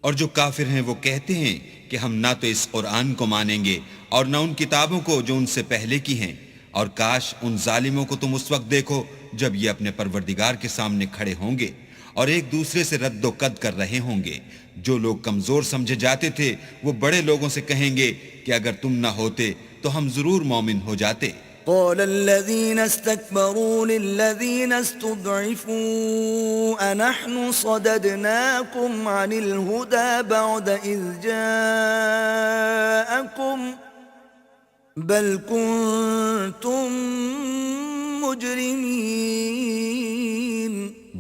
B: اور جو کافر ہیں وہ کہتے ہیں کہ ہم نہ تو اس قرآن کو مانیں گے اور نہ ان کتابوں کو جو ان سے پہلے کی ہیں، اور کاش ان ظالموں کو تم اس وقت دیکھو جب یہ اپنے پروردگار کے سامنے کھڑے ہوں گے اور ایک دوسرے سے رد و قد کر رہے ہوں گے۔ جو لوگ کمزور سمجھے جاتے تھے وہ بڑے لوگوں سے کہیں گے کہ اگر تم نہ ہوتے تو ہم ضرور مومن ہو جاتے۔
A: قال الذين استكبروا للذين استضعفوا أنحن صددناكم عن الهدى بعد إذ جاءكم بل كنتم مجرمين۔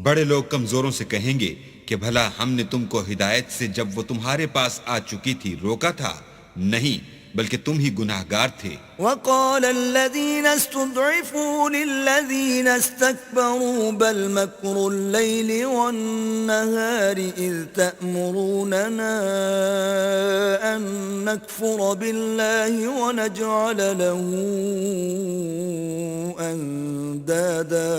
B: بڑے لوگ کمزوروں سے کہیں گے کہ بھلا ہم نے تم کو ہدایت سے جب وہ تمہارے پاس آ چکی تھی روکا تھا؟ نہیں، بلکہ تم ہی گناہگار تھے۔
A: وقال الذين استضعفوا للذين استكبروا بل مكر الليل والنهار إذ تأمروننا أن نكفر بالله ونجعل له أندادا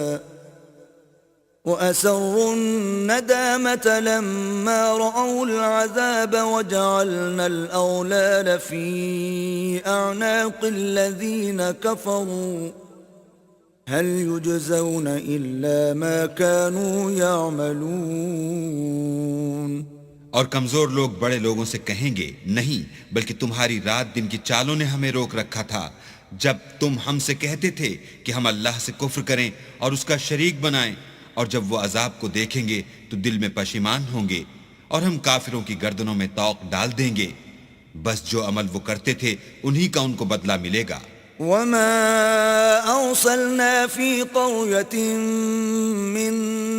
A: وأسروا الندامة لما رأوا العذاب وجعلنا الأغلال في أعناق الذين كفروا هل يجزون إلا ما كانوا يعملون۔
B: اور کمزور لوگ بڑے لوگوں سے کہیں گے نہیں، بلکہ تمہاری رات دن کی چالوں نے ہمیں روک رکھا تھا، جب تم ہم سے کہتے تھے کہ ہم اللہ سے کفر کریں اور اس کا شریک بنائیں، اور جب وہ عذاب کو دیکھیں گے تو دل میں پشیمان ہوں گے، اور ہم کافروں کی گردنوں میں طوق ڈال دیں گے، بس جو عمل وہ کرتے تھے انہی کا ان کو بدلہ ملے گا۔
A: وما أرسلنا في قرية من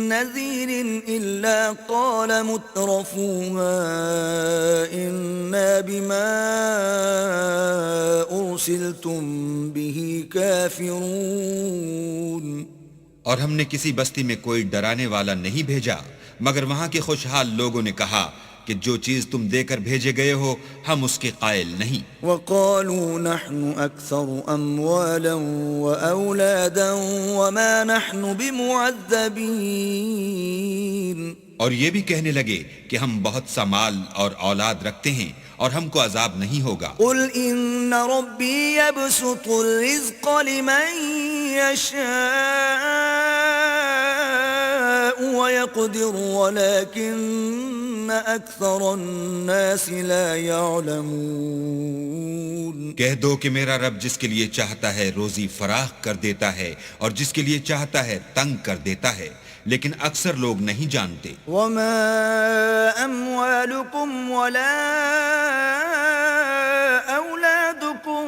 A: نذير إلا قال مترفوها إنا بما أرسلتم به كافرون۔
B: اور ہم نے کسی بستی میں کوئی ڈرانے والا نہیں بھیجا مگر وہاں کے خوشحال لوگوں نے کہا کہ جو چیز تم دے کر بھیجے گئے ہو ہم اس کے قائل نہیں۔
A: وقالوا نحن أكثر أموالا وأولادا وما نحن بمعذبين۔
B: اور یہ بھی کہنے لگے کہ ہم بہت سا مال اور اولاد رکھتے ہیں اور ہم کو عذاب نہیں ہوگا۔
A: قل إن ربي يبسط الرزق لمن يشاء ويقدر ولكن أكثر الناس لا يعلمون۔
B: کہہ دو کہ میرا رب جس کے لیے چاہتا ہے روزی فراخ کر دیتا ہے اور جس کے لیے چاہتا ہے تنگ کر دیتا ہے، لیکن اکثر لوگ نہیں جانتے۔
A: وما أموالكم ولا أولادكم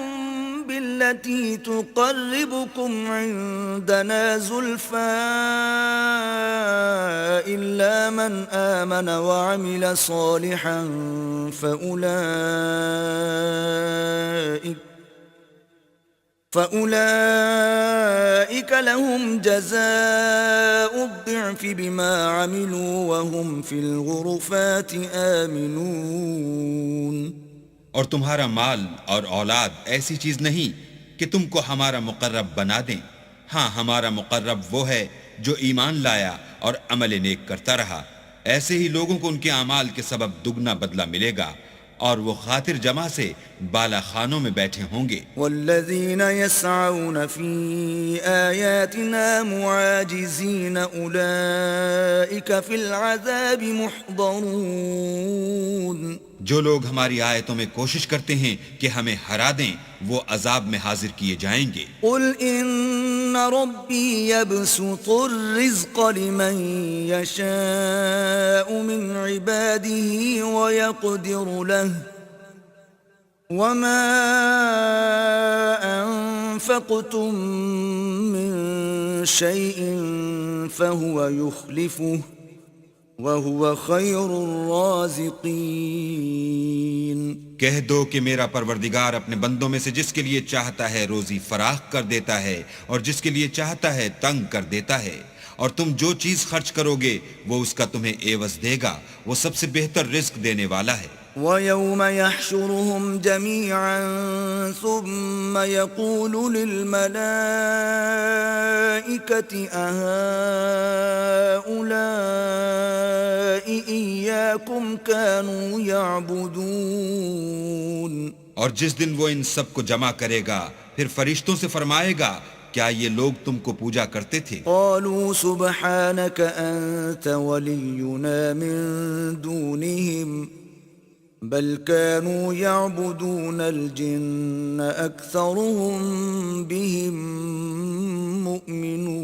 A: بالتي تقربكم عندنا زلفى إلا من آمن وعمل صالحا فأولئك لهم جزاء الضعف بما عملوا وهم في الغرفات آمنون۔
B: اور تمہارا مال اور اولاد ایسی چیز نہیں کہ تم کو ہمارا مقرب بنا دیں، ہاں ہمارا مقرب وہ ہے جو ایمان لایا اور عمل نیک کرتا رہا، ایسے ہی لوگوں کو ان کے اعمال کے سبب دگنا بدلہ ملے گا، اور وہ خاطر جمع سے بالا خانوں میں بیٹھے ہوں گے۔
A: والذین یسعون فی آیاتنا معاجزین اولئک فی العذاب محضرون۔
B: جو لوگ ہماری آیتوں میں کوشش کرتے ہیں کہ ہمیں ہرا دیں وہ عذاب میں حاضر کیے جائیں گے۔
A: قل ان ربی یبسط الرزق لمن یشاء من عباده ویقدر له وما انفقتم من شیء فهو یخلفه وَهُوَ خَيْرُ الرَّازِقِينَ۔
B: کہہ دو کہ میرا پروردگار اپنے بندوں میں سے جس کے لیے چاہتا ہے روزی فراخ کر دیتا ہے اور جس کے لیے چاہتا ہے تنگ کر دیتا ہے، اور تم جو چیز خرچ کرو گے وہ اس کا تمہیں عوض دے گا، وہ سب سے بہتر رزق دینے والا ہے۔
A: وَيَوْمَ يَحْشُرُهُمْ جَمِيعًا ثُمَّ يَقُولُ لِلْمَلَائِكَةِ أَهَؤُلَاءِ إِيَّاكُمْ كَانُوا يَعْبُدُونَ۔
B: اور جس دن وہ ان سب کو جمع کرے گا پھر فرشتوں سے فرمائے گا کیا یہ لوگ تم کو پوجا کرتے تھے؟
A: قالوا سبحانك أنت ولينا من دونهم بل كانوا يعبدون الجن أكثرهم بهم مؤمنون۔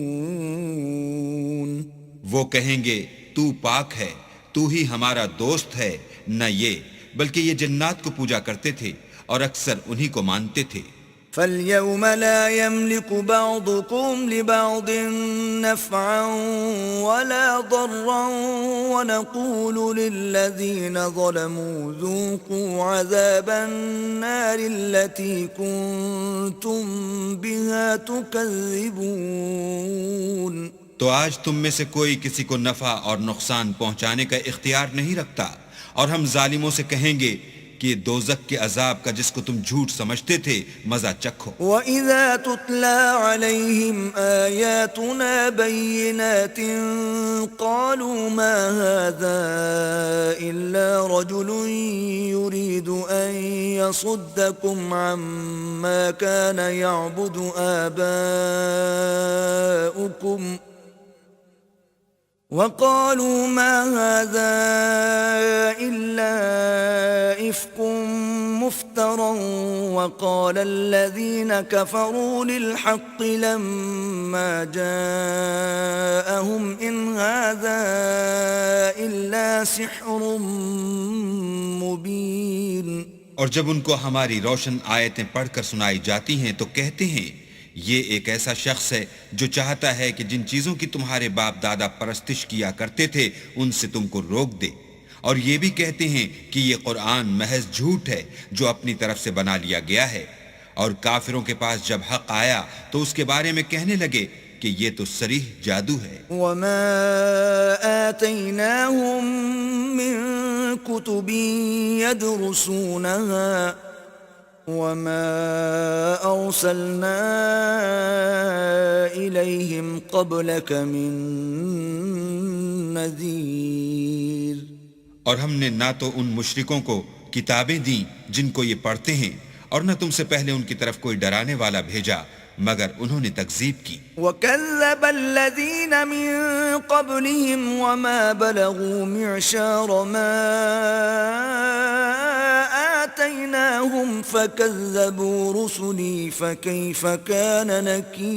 B: وہ کہیں گے تو پاک ہے، تو ہی ہمارا دوست ہے، نہ یہ بلکہ یہ جنات کو پوجا کرتے تھے اور اکثر انہی کو مانتے تھے۔
A: فَالْيَوْمَ لَا يَمْلِكُ بَعْضُكُمْ لِبَعْضٍ نَفْعًا وَلَا ضَرًّا وَنَقُولُ لِلَّذِينَ ظَلَمُوا ذُوقُوا عَذَابَ النَّارِ الَّتِي كُنتُمْ بِهَا تُكَذِّبُونَ۔
B: تو آج تم میں سے کوئی کسی کو نفع اور نقصان پہنچانے کا اختیار نہیں رکھتا، اور ہم ظالموں سے کہیں گے کہ دوزخ کے عذاب کا جس کو تم جھوٹ سمجھتے تھے مزہ چکھو۔
A: وَإِذَا تُتْلَى عَلَيْهِمْ آيَاتُنَا بَيِّنَاتٍ قَالُوا مَا هَذَا إِلَّا رَجُلٌ يُرِيدُ أَن يَصُدَّكُمْ عَمَّا كَانَ يَعْبُدُ آبَاؤُكُمْ وَقَالُوا مَا هَذَا إِلَّا إفك مفترى وقال الذين كفروا للحق لما جاءهم إن هذا إلا سحر مبين.
B: اور جب ان کو ہماری روشن آیتیں پڑھ کر سنائی جاتی ہیں تو کہتے ہیں یہ ایک ایسا شخص ہے جو چاہتا ہے کہ جن چیزوں کی تمہارے باپ دادا پرستش کیا کرتے تھے ان سے تم کو روک دے، اور یہ بھی کہتے ہیں کہ یہ قرآن محض جھوٹ ہے جو اپنی طرف سے بنا لیا گیا ہے. اور کافروں کے پاس جب حق آیا تو اس کے بارے میں کہنے لگے کہ یہ تو صریح جادو ہے.
A: وما آتيناهم من كتب يدرسونها وما أرسلنا إليهم قبلك من نذير.
B: اور ہم نے نہ تو ان مشرکوں کو کتابیں دیں جن کو یہ پڑھتے ہیں، اور نہ تم سے پہلے ان کی طرف کوئی ڈرانے والا بھیجا مگر انہوں نے تکذیب کی.
A: وَكَذَّبَ الَّذِينَ مِن قَبْلِهِمْ وَمَا بَلَغُوا مِعْشَارَ مَا آتَيْنَاهُمْ فَكَذَّبُوا رُسُلِي فَكَيْفَ كَانَ نَكِيرٌ.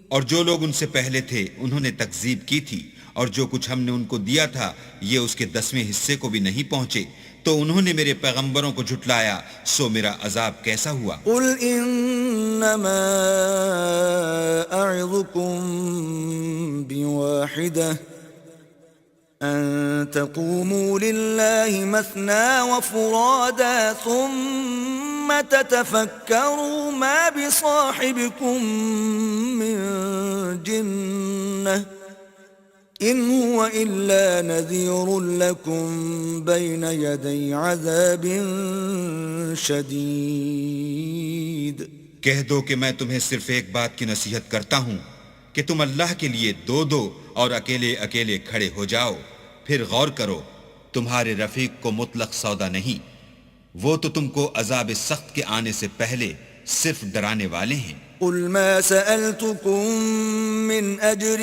B: اور جو لوگ ان سے پہلے تھے انہوں نے تکذیب کی تھی، اور جو کچھ ہم نے ان کو دیا تھا یہ اس کے 10ویں حصے کو بھی نہیں پہنچے، تو انہوں نے میرے پیغمبروں کو جھٹلایا، سو میرا عذاب کیسا ہوا.
A: قل انما اعظكم بواحدة ان تقوموا لله مثنى وفرادا ثم تتفكروا ما بصاحبكم من جنة إن هو إلا نذير لكم بين يدي عذاب شديد.
B: کہہ دو کہ میں تمہیں صرف ایک بات کی نصیحت کرتا ہوں کہ تم اللہ کے لیے دو دو اور اکیلے اکیلے کھڑے ہو جاؤ، پھر غور کرو تمہارے رفیق کو مطلق سودا نہیں، وہ تو تم کو عذاب سخت کے آنے سے پہلے صرف ڈرانے والے ہیں.
A: قل ما سألتكم من أجر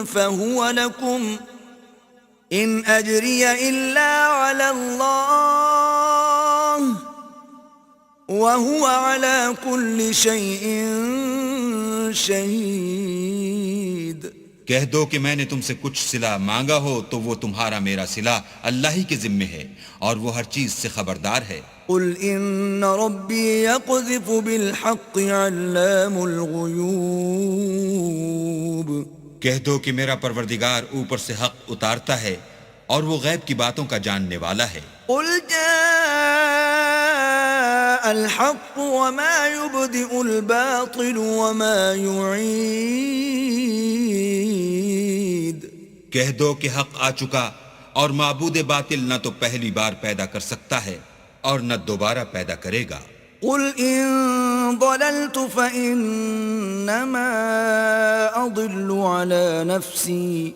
A: فهو لكم إن أجري إلا على الله وهو على كل شيء شهيد.
B: کہہ دو کہ میں نے تم سے کچھ صلہ مانگا ہو تو وہ تمہارا میرا صلہ اللہ ہی کے ذمے ہے، اور وہ ہر چیز سے خبردار ہے.
A: قل إن ربي يقذف بالحق علام الغيوب.
B: کہہ دو کہ میرا پروردگار اوپر سے حق اتارتا ہے اور وہ غیب کی باتوں کا جاننے والا ہے.
A: قل جاء الحق وما يبدئ الباطل وما يعيد.
B: کہہ دو کہ حق آ چکا اور معبود باطل نہ تو پہلی بار پیدا کر سکتا ہے اور نہ دوبارہ پیدا کرے گا.
A: قل إن ضللت فإنما أضل على نفسي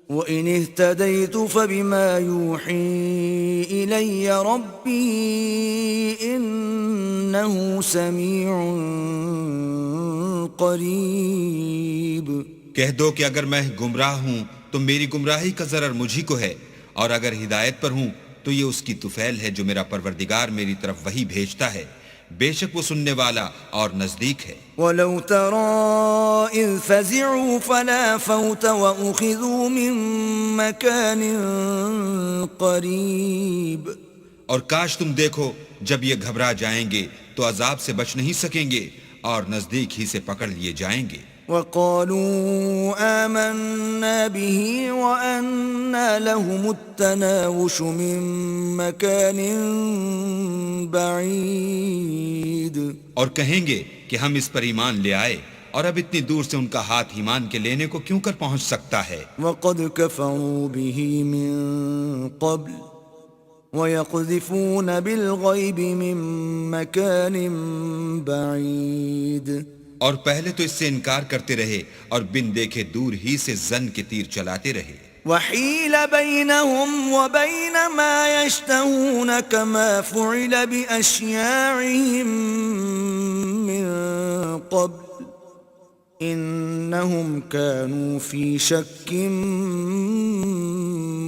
A: وإن اهتديت فبما يوحي إلي ربي إنه سميع قريب.
B: کہہ دو کہ اگر میں گمراہ ہوں تو میری گمراہی کا ضرر مجھی کو ہے، اور اگر ہدایت پر ہوں تو یہ اس کی طفیل ہے جو میرا پروردگار میری طرف وحی بھیجتا ہے، بے شک وہ سننے والا اور نزدیک ہے.
A: وَلَوْ تَرَى إِذْ فَزِعُوا فَلَا فَوْتَ وَأُخِذُوا مِن مَّكَانٍ قَرِيبٍ.
B: اور کاش تم دیکھو جب یہ گھبرا جائیں گے تو عذاب سے بچ نہیں سکیں گے اور نزدیک ہی سے پکڑ لیے جائیں گے.
A: وَقَالُوا آمَنَّا بِهِ وَأَنَّا لَهُمُ التَّنَاوُشُ مِن مَّكَانٍ بَعِيدٍ.
B: اور کہیں گے کہ ہم اس پر ایمان لے آئے، اور اب اتنی دور سے ان کا ہاتھ ایمان کے لینے کو کیوں کر پہنچ سکتا ہے.
A: وَقَدْ كَفَرُوا بِهِ مِن قَبْلُ وَيَقْذِفُونَ بِالْغَيْبِ مِن مَّكَانٍ بَعِيدٍ.
B: اور پہلے تو اس سے انکار کرتے رہے اور بن دیکھے دور ہی سے زن کے تیر چلاتے رہے.
A: وحيل بينهم وبين ما يشتهون كما فعل بأشياعهم من قبل إنهم كانوا في شك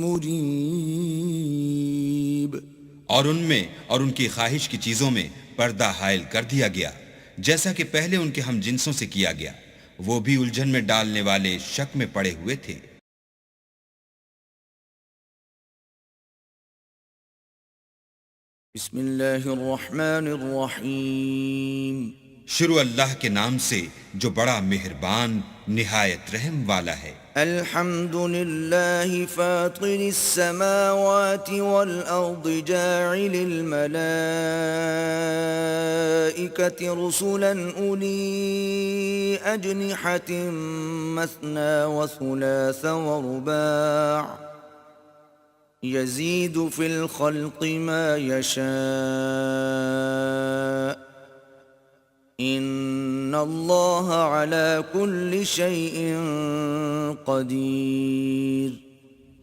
A: مريب.
B: اور ان میں اور ان کی خواہش کی چیزوں میں پردہ حائل کر دیا گیا، جیسا کہ پہلے ان کے ہم جنسوں سے کیا گیا، وہ بھی الجھن میں ڈالنے والے شک میں پڑے ہوئے تھے۔
A: بسم اللہ الرحمن الرحیم۔
B: شروع اللہ کے نام سے جو بڑا مہربان نہایت رحم والا ہے۔
A: الحمد للہ فاطر السماوات والارض جاعل الملائکة رسلا اولی اجنحة مثنى وثلاث ورباع يزيد في الخلق ما يشاء ان اللہ على كل شيء قدیر۔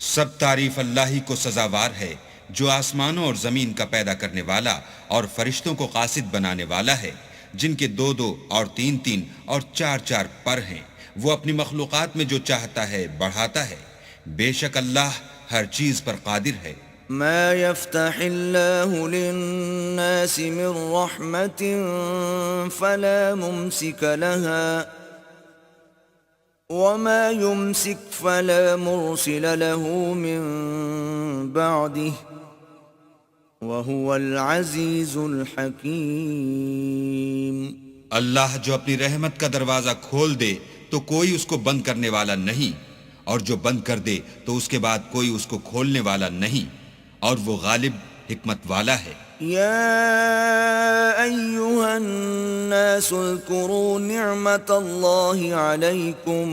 B: سب تعریف اللہ ہی کو سزاوار ہے جو آسمانوں اور زمین کا پیدا کرنے والا اور فرشتوں کو قاصد بنانے والا ہے، جن کے 2 اور 3 اور 4 پر ہیں، وہ اپنی مخلوقات میں جو چاہتا ہے بڑھاتا ہے، بے شک اللہ ہر چیز پر قادر ہے۔
A: ما يفتح الله للناس من رحمة فلا ممسك لها وما يمسك فلا مرسل له من بعده وهو العزيز الحكيم۔
B: اللہ جو اپنی رحمت کا دروازہ کھول دے تو کوئی اس کو بند کرنے والا نہیں، اور جو بند کر دے تو اس کے بعد کوئی اس کو کھولنے والا نہیں، اور وہ غالب حکمت والا ہے۔
A: يا أيها الناس اذكروا نعمة الله عليكم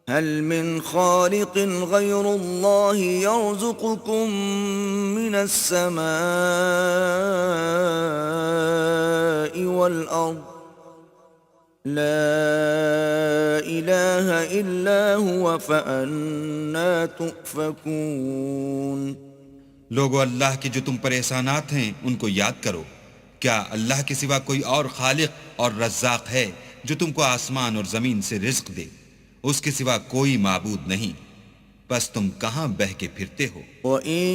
A: هل من خالق غير الله يرزقكم من السماء والأرض لا إله إلا هو فأنا تؤفكون۔
B: لوگو، اللہ کے جو تم پر احسانات ہیں ان کو یاد کرو۔ کیا اللہ کے سوا کوئی اور خالق اور رزاق ہے جو تم کو آسمان اور زمین سے رزق دے؟ اس کے سوا کوئی معبود نہیں، بس تم کہاں بہہ کے پھرتے ہو؟
A: وَإِن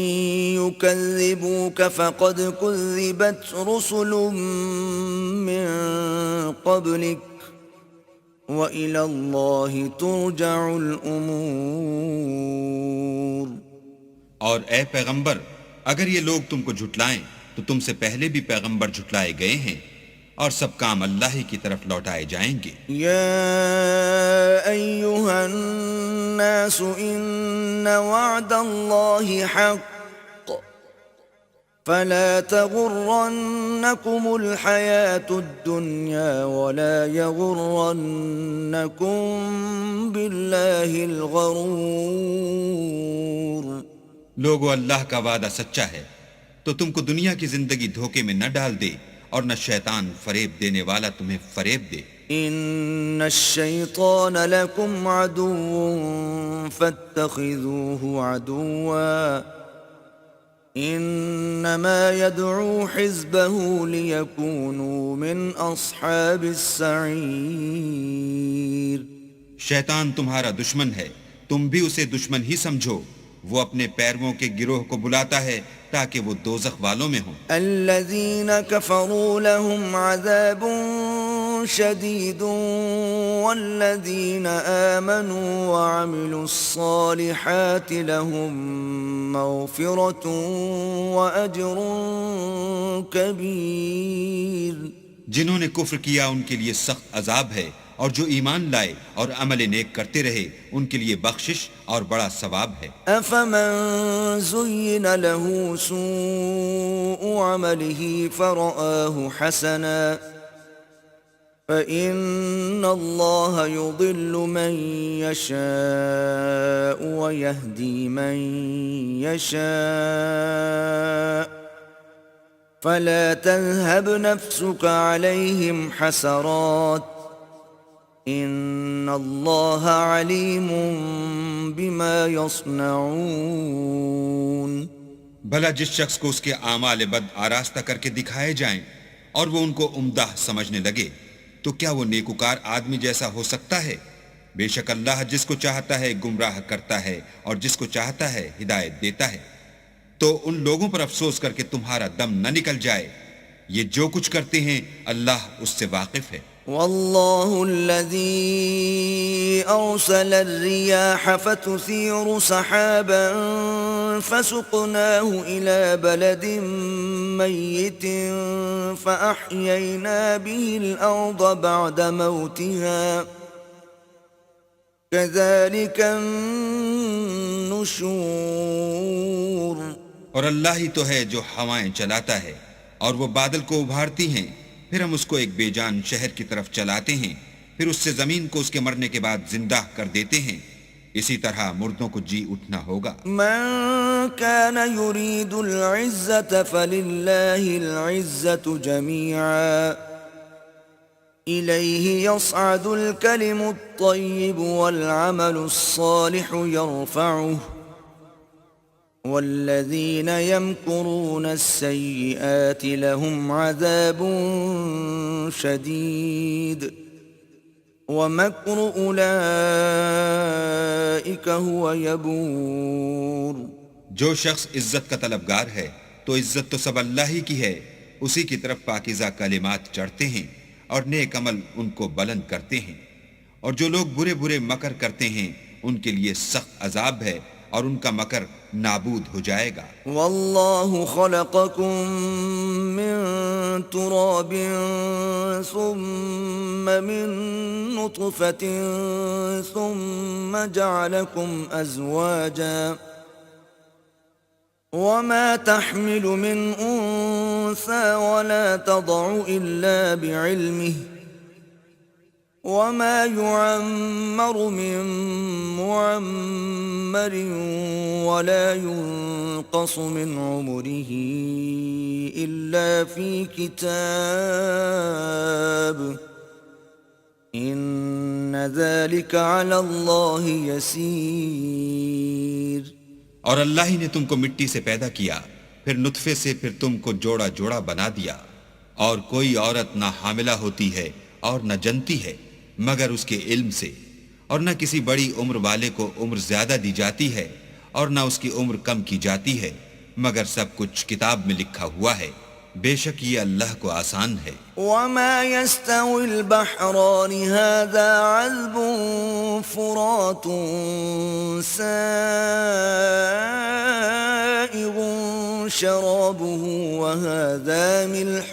A: يُكَذِّبُوكَ فَقَدْ كُذِّبَتْ رُسُلٌ مِّن قَبْلِكَ وَإِلَى اللَّهِ تُرْجَعُ الْأُمُورُ۔
B: اور اے پیغمبر، اگر یہ لوگ تم کو جھٹلائیں تو تم سے پہلے بھی پیغمبر جھٹلائے گئے ہیں، اور سب کام اللہ ہی کی طرف لوٹائے جائیں گے۔
A: یا ایہا الناس ان وعد اللہ حق فلا تغرنکم الحیاة الدنیا ولا یغرنکم باللہ الغرور۔
B: لوگو، اللہ کا وعدہ سچا ہے، تو تم کو دنیا کی زندگی دھوکے میں نہ ڈال دے، اور نہ شیطان فریب دینے والا تمہیں فریب دے۔
A: ان الشیطان لکم عدو فاتخذوه عدوا انما يدعو حزبه ليكونوا من اصحاب السعیر۔
B: شیطان تمہارا دشمن ہے، تم بھی اسے دشمن ہی سمجھو، وہ اپنے پیرووں کے گروہ کو بلاتا ہے تاکہ وہ دوزخ والوں میں ہوں۔
A: الذین کفروا لهم عذاب شدید والذین آمنوا وعملوا الصالحات لهم مغفرة وأجر کبیر۔
B: جنہوں نے کفر کیا ان کے لیے سخت عذاب ہے، اور جو ایمان لائے اور عمل نیک کرتے رہے ان کے لیے بخشش اور بڑا ثواب ہے۔
A: افمن زین له سوء عمله فرآه حسنا فإن الله يضل من يشاء ويهدي من يشاء فلا تذهب نفسك عليهم حسرات ان اللہ علیم بما یصنعون۔
B: بھلا جس شخص کو اس کے اعمال بد آراستہ کر کے دکھائے جائیں اور وہ ان کو عمدہ سمجھنے لگے، تو کیا وہ نیکوکار آدمی جیسا ہو سکتا ہے؟ بے شک اللہ جس کو چاہتا ہے گمراہ کرتا ہے اور جس کو چاہتا ہے ہدایت دیتا ہے۔ تو ان لوگوں پر افسوس کر کے تمہارا دم نہ نکل جائے. یہ جو کچھ کرتے ہیں اللہ اس سے واقف ہے.
A: والله الذي أرسل الرياح فتثير سحابا فسقناه إلى بلد ميت فأحيينا به الأرض بعد موتها كذلك النشور.
B: اور اللہ ہی تو ہے جو ہوائیں چلاتا ہے اور وہ بادل کو ابھارتی ہیں، پھر ہم اس کو ایک بے جان شہر کی طرف چلاتے ہیں، پھر اس سے زمین کو اس کے مرنے کے بعد زندہ کر دیتے ہیں. اسی طرح مردوں کو جی اٹھنا ہوگا.
A: من كان يريد العزة فلله العزة جميعا إليه يصعد الكلم الطيب والعمل الصالح يرفعه والذين يمكرون السيئات لهم عذاب شديد ومكر أولئك هو يبور.
B: جو شخص عزت کا طلبگار ہے تو عزت تو سب اللہ ہی کی ہے، اسی کی طرف پاکیزہ کلمات چڑھتے ہیں اور نیک عمل ان کو بلند کرتے ہیں. اور جو لوگ برے برے مکر کرتے ہیں ان کے لیے سخت عذاب ہے اور ان کا مکر نابود ہو جائے گا.
A: والله خلقكم من تراب ثم من نطفة ثم جعلكم أزواجا وما تحمل من أنثى ولا تضع إلا بعلمه وما يعمر من معمر ولا ينقص من عمره إلا في كتاب إن ذلك على الله يسير.
B: اور اللہ ہی نے تم کو مٹی سے پیدا کیا، پھر نطفے سے، پھر تم کو جوڑا جوڑا بنا دیا، اور کوئی عورت نہ حاملہ ہوتی ہے اور نہ جنتی ہے مگر اس کے علم سے، اور نہ کسی بڑی عمر والے کو عمر زیادہ دی جاتی ہے اور نہ اس کی عمر کم کی جاتی ہے، مگر سب کچھ کتاب میں لکھا ہوا ہے. بے شک یہ اللہ کو آسان ہے.
A: وما يستوي البحران هذا عذب فرات سائغ شرابه وهذا ملح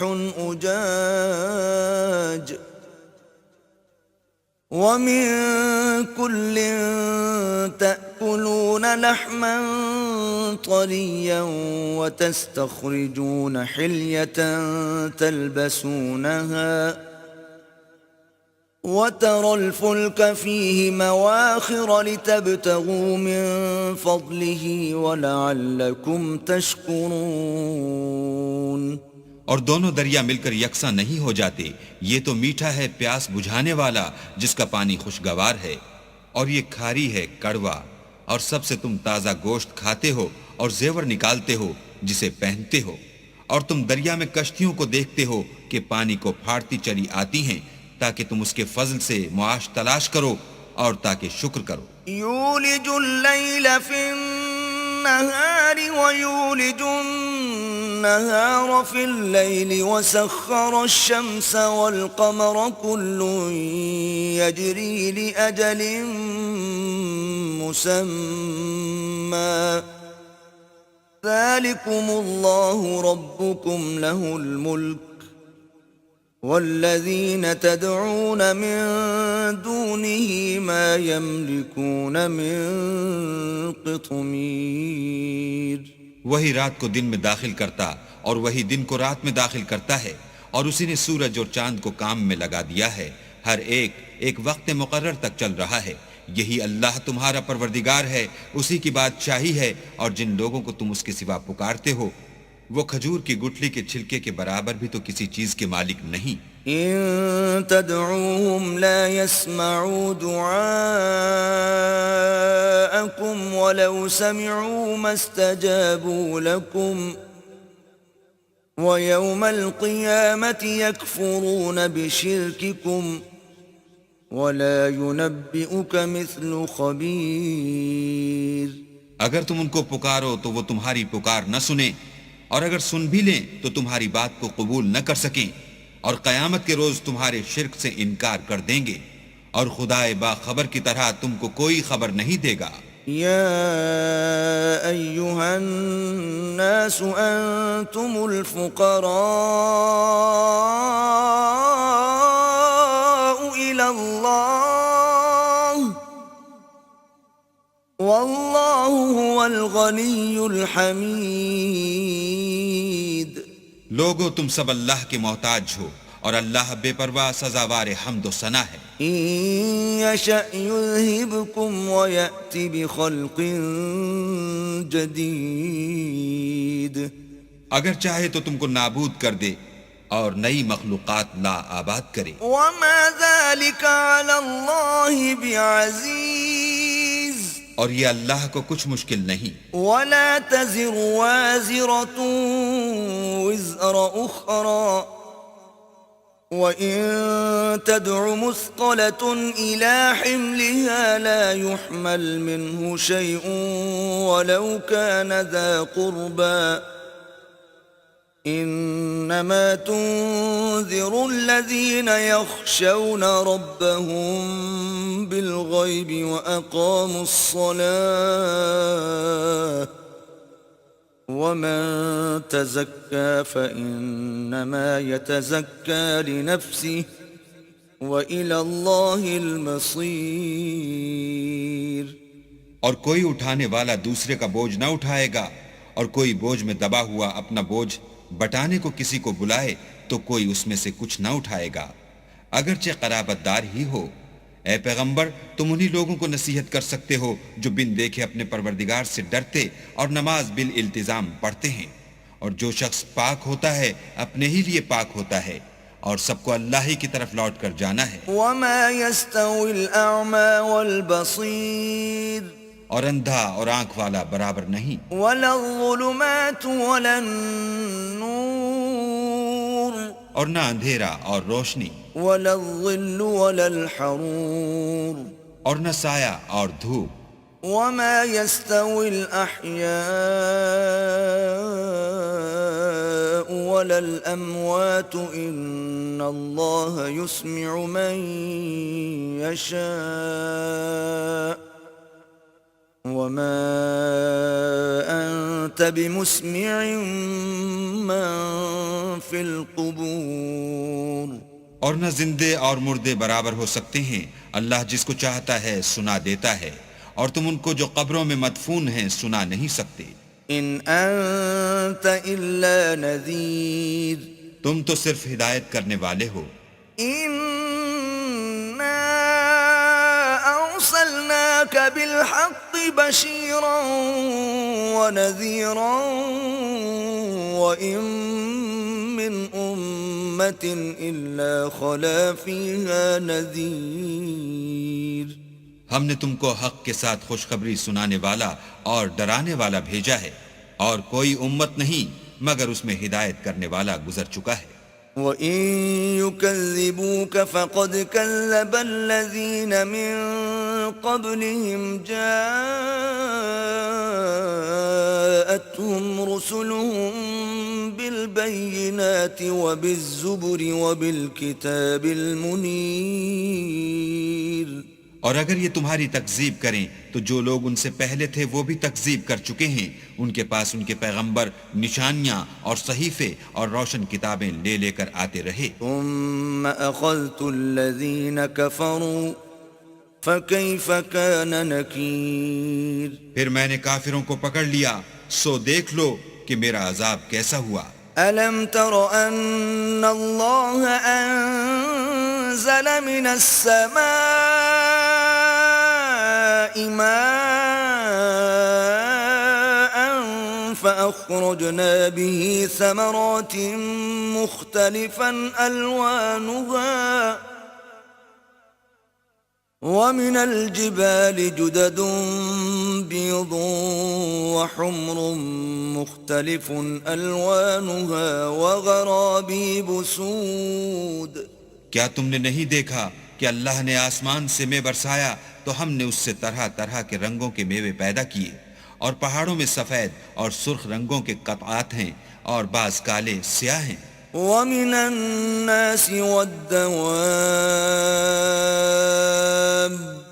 A: أجاج ومن كل تأكلون لحما طريا وتستخرجون حلية تلبسونها وترى الفلك فيه مواخر لتبتغوا من فضله ولعلكم تشكرون.
B: اور دونوں دریا مل کر یکساں نہیں ہو جاتے، یہ تو میٹھا ہے پیاس بجھانے والا جس کا پانی خوشگوار ہے، اور یہ کھاری ہے کڑوا، اور سب سے تم تازہ گوشت کھاتے ہو اور زیور نکالتے ہو جسے پہنتے ہو، اور تم دریا میں کشتیوں کو دیکھتے ہو کہ پانی کو پھاڑتی چلی آتی ہیں تاکہ تم اس کے فضل سے معاش تلاش کرو اور تاکہ شکر کرو.
A: يولج الليل في النهار ويولج النهار في الليل وسخر الشمس والقمر كل يجري لأجل مسمى ذلكم الله ربكم له الملك والذين تدعون من دونه ما يملكون من قطمير.
B: وہی رات کو دن میں داخل کرتا اور وہی دن کو رات میں داخل کرتا ہے، اور اسی نے سورج اور چاند کو کام میں لگا دیا ہے، ہر ایک ایک وقت مقرر تک چل رہا ہے. یہی اللہ تمہارا پروردگار ہے، اسی کی بادشاہی ہے، اور جن لوگوں کو تم اس کے سوا پکارتے ہو وہ کھجور کی گٹھلی کے چھلکے کے برابر بھی تو کسی چیز کے مالک نہیں.
A: إن تدعوهم لا يسمعوا دعاءكم ولو سمعوا ما استجابوا لكم ويوم القيامة يكفرون بشرككم ولا ينبئك مثل خبير.
B: اگر تم ان کو پکارو تو وہ تمہاری پکار نہ سنیں، اور اگر سن بھی لیں تو تمہاری بات کو قبول نہ کر سکیں، اور قیامت کے روز تمہارے شرک سے انکار کر دیں گے، اور خدائے باخبر کی طرح تم کو کوئی خبر نہیں دے گا۔
A: يا أيها الناس أنتم الفقراء إلى الله والله هو الغني الحميد۔
B: لوگو تم سب اللہ کے محتاج ہو، اور اللہ بے پرواہ سزاوار حمد و ثنا ہے۔
A: إن يشأ يذهبكم ويأت بخلق جديد۔
B: اگر چاہے تو تم کو نابود کر دے اور نئی مخلوقات لا آباد کرے۔
A: وما ذلك على الله بعزيز۔
B: اور یہ اللہ کو کچھ مشکل نہیں۔
A: ولا تزر وازرة وزر أخرى وإن تدع مثقلة إلى حملها لا يحمل منه شيء ولو كان ذا قربى إنما تنذر الذين يخشون ربهم بالغيب وأقاموا الصلاة ومن تزكى فإنما يتزكى لنفسه وإلى الله المصير۔
B: اور کوئی اٹھانے والا دوسرے کا بوجھ نہ اٹھائے گا، اور کوئی بوجھ میں دبا ہوا اپنا بوجھ بٹانے کو کسی کو بلائے تو کوئی اس میں سے کچھ نہ اٹھائے گا، اگرچہ قرابت دار ہی ہو۔ اے پیغمبر، تم انہی لوگوں کو نصیحت کر سکتے ہو جو بن دیکھے اپنے پروردگار سے ڈرتے اور نماز بالالتزام پڑھتے ہیں، اور جو شخص پاک ہوتا ہے اپنے ہی لیے پاک ہوتا ہے، اور سب کو اللہ ہی کی طرف لوٹ کر جانا ہے۔
A: وما يستوي الأعمى والبصير
B: اور اندھا اور آنکھ والا برابر نہیں،
A: ولا الظلمات ولا النور
B: اور نہ اندھیرا اور روشنی،
A: ولا الظل ولا الحرور
B: اور نہ سایہ اور دھوپ۔
A: وما يستوي الأحياء ولا الأموات إن الله يسمع من يشاء وما أنت بمسمع من في القبور۔
B: اور نہ زندے اور مردے برابر ہو سکتے ہیں، اللہ جس کو چاہتا ہے سنا دیتا ہے، اور تم ان کو جو قبروں میں مدفون ہیں سنا نہیں سکتے۔
A: إن أنت إلا نذير۔
B: تم تو صرف ہدایت کرنے والے ہو۔
A: إنا أرسلناك بالحق بشيرا ونذيرا وإن من أمة إلا خلا فيها نذير۔
B: ہم نے تم کو حق کے ساتھ خوشخبری سنانے والا اور ڈرانے والا بھیجا ہے، اور کوئی امت نہیں مگر اس میں ہدایت کرنے والا گزر چکا ہے۔
A: وَإِن يُكَذِّبُوكَ فَقَدْ كَذَّبَ الَّذِينَ مِن قَبْلِهِمْ جَاءَتْهُمْ رُسُلُهُم بِالْبَيِّنَاتِ وَبِالزُّبُرِ وَبِالْكِتَابِ الْمُنِيرِ۔
B: اور اگر یہ تمہاری تکذیب کریں تو جو لوگ ان سے پہلے تھے وہ بھی تکذیب کر چکے ہیں، ان کے پاس ان کے پیغمبر نشانیاں اور صحیفے اور روشن کتابیں لے لے کر آتے رہے۔
A: ثم أخذت الذين كفروا فكيف كان نكير۔
B: پھر میں نے کافروں کو پکڑ لیا، سو دیکھ لو کہ میرا عذاب کیسا ہوا۔
A: ألم تر أن الله أنزل من السماء ماء فأخرجنا به ثمرات مختلفا ألوانها ومن الجبال جدد بيض وحمر مختلف ألوانها وغرابيب سود۔
B: کیا تم نے نہیں دیکھا کہ اللہ نے آسمان سے میں برسایا تو ہم نے اس سے طرح طرح کے رنگوں کے میوے پیدا کیے، اور پہاڑوں میں سفید اور سرخ رنگوں کے قطعات ہیں اور بعض کالے سیاہ ہیں.
A: ومن الناس والدواب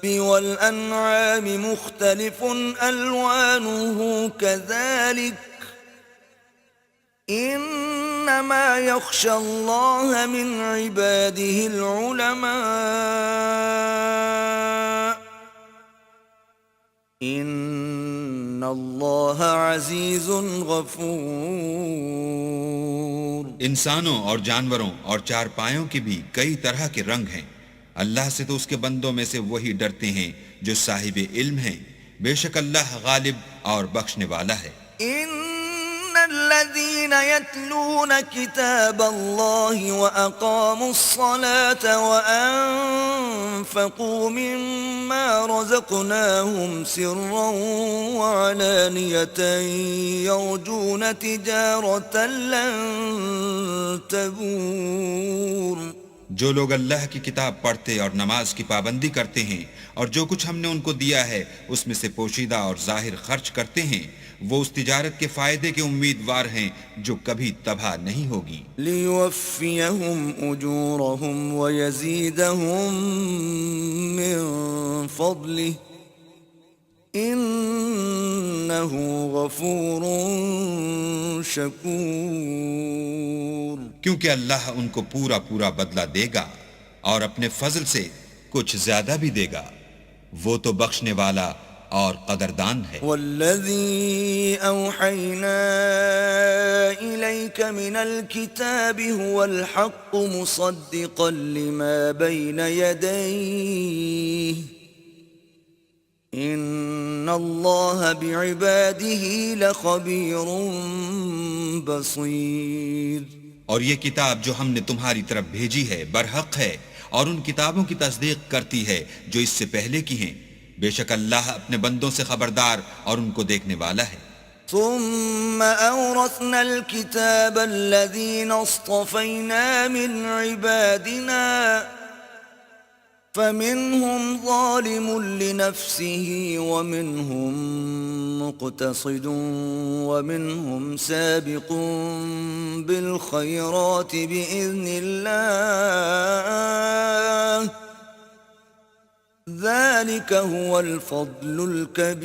A: والأنعام مختلف ألوانه كذلك إنما يخشى الله من عباده العلماء إن الله عزيز غفور.
B: انسانوں اور جانوروں اور چار پایوں کے بھی کئی طرح کے رنگ ہیں. اللہ سے تو اس کے بندوں میں سے وہی ڈرتے ہیں جو صاحب علم ہیں. بے شک اللہ غالب اور بخشنے والا ہے.
A: إن الذين يتلون كتاب الله وأقاموا الصلاة وأنفقوا مما رزقناهم سرا وعلانية يرجون تجارة لن تبور.
B: جو لوگ اللہ کی کتاب پڑھتے اور نماز کی پابندی کرتے ہیں اور جو کچھ ہم نے ان کو دیا ہے اس میں سے پوشیدہ اور ظاہر خرچ کرتے ہیں وہ اس تجارت کے فائدے کے امیدوار ہیں جو کبھی تباہ نہیں ہوگی.
A: لِيُوَفِّيَهُمْ أُجُورَهُمْ وَيَزِيدَهُمْ مِنْ فَضْلِهِ إِنَّهُ غَفُورٌ شَكُورٌ.
B: کیونکہ اللہ ان کو پورا پورا بدلہ دے گا اور اپنے فضل سے کچھ زیادہ بھی دے گا. وہ تو بخشنے والا اور قدردان ہے.
A: والذی اوحینا الیک من الكتاب هو الحق مصدقا لما بین یدیہ ان اللہ بعباده لخبیر بصیر.
B: اور یہ کتاب جو ہم نے تمہاری طرف بھیجی ہے برحق ہے اور ان کتابوں کی تصدیق کرتی ہے جو اس سے پہلے کی ہیں. بے شک اللہ اپنے بندوں سے خبردار اور ان کو دیکھنے والا ہے.
A: ثم أورثنا الكتاب الذين اصطفينا من عبادنا فمنهم ظالم لنفسه ومنهم مقتصد ومنهم سابق بالخيرات بإذن الله ذلك هو الفضل الكبير.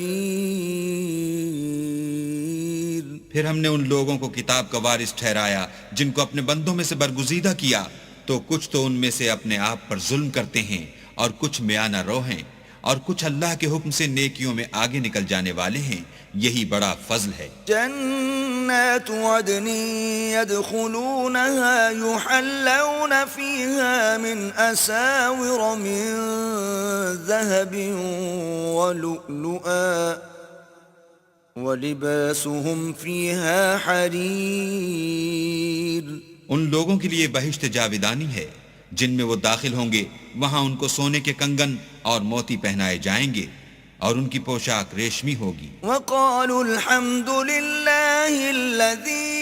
B: پھر ہم نے ان لوگوں کو کتاب کا وارث ٹھہرایا جن کو اپنے بندوں میں سے برگزیدہ کیا تو کچھ تو ان میں سے اپنے آپ پر ظلم کرتے ہیں اور کچھ میانہ رو ہیں اور کچھ اللہ کے حکم سے نیکیوں میں آگے نکل جانے والے ہیں. یہی بڑا فضل ہے.
A: جنات عدن يدخلونها يحلون فيها من أساور من ذهب ولؤلؤا ولباسهم فيها حرير.
B: ان لوگوں کے لیے بہشت جاودانی ہے جن میں وہ داخل ہوں گے. وہاں ان کو سونے کے کنگن اور موتی پہنائے جائیں گے اور ان کی پوشاک ریشمی ہوگی.
A: وقالوا الحمد لله الذي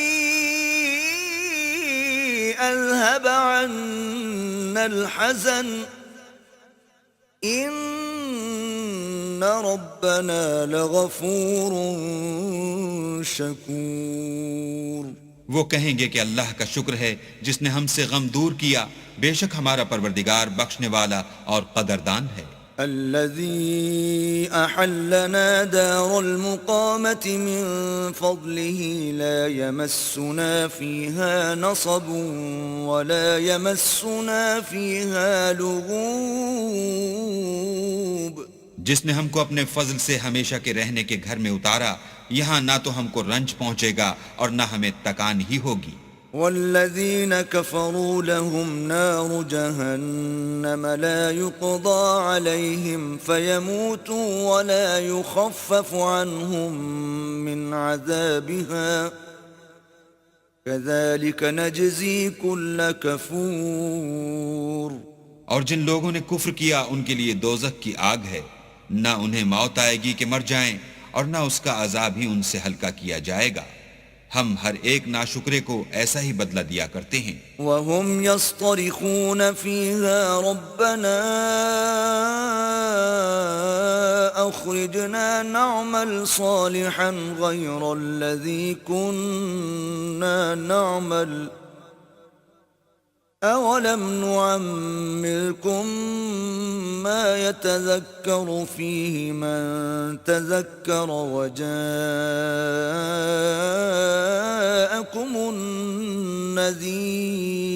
A: أذهب عنا الحزن إن ربنا لغفور شكور.
B: وہ کہیں گے کہ اللہ کا شکر ہے جس نے ہم سے غم دور کیا. بے شک ہمارا پروردگار بخشنے والا اور قدردان ہے.
A: الذي أحلنا دار المقامة من فضله لا يمسنا فيها نصب ولا يمسنا فيها لغوب.
B: جس نے ہم کو اپنے فضل سے ہمیشہ کے رہنے کے گھر میں اتارا یہاں نہ تو ہم کو رنج پہنچے گا اور نہ ہمیں تکان ہی ہوگی.
A: والذين كفروا لهم نار جهنم لا يقضى عليهم فيموتوا ولا يخفف عنهم من عذابها كذلك نجزي كل كفور.
B: اور جن لوگوں نے کفر کیا ان کے لیے دوزخ کی آگ ہے. نہ انہیں موت آئے گی کہ مر جائیں اور نہ اس کا عذاب ہی ان سے ہلکا کیا جائے گا. ہم ہر ایک ناشکرے کو ایسا ہی بدلہ دیا کرتے ہیں.
A: وهم يصطرخون فيها ربنا أخرجنا نعمل صالحا غير الذي كنا نعمل أولم نعمركم ما يتذكر فيه من تذكر وجاءكم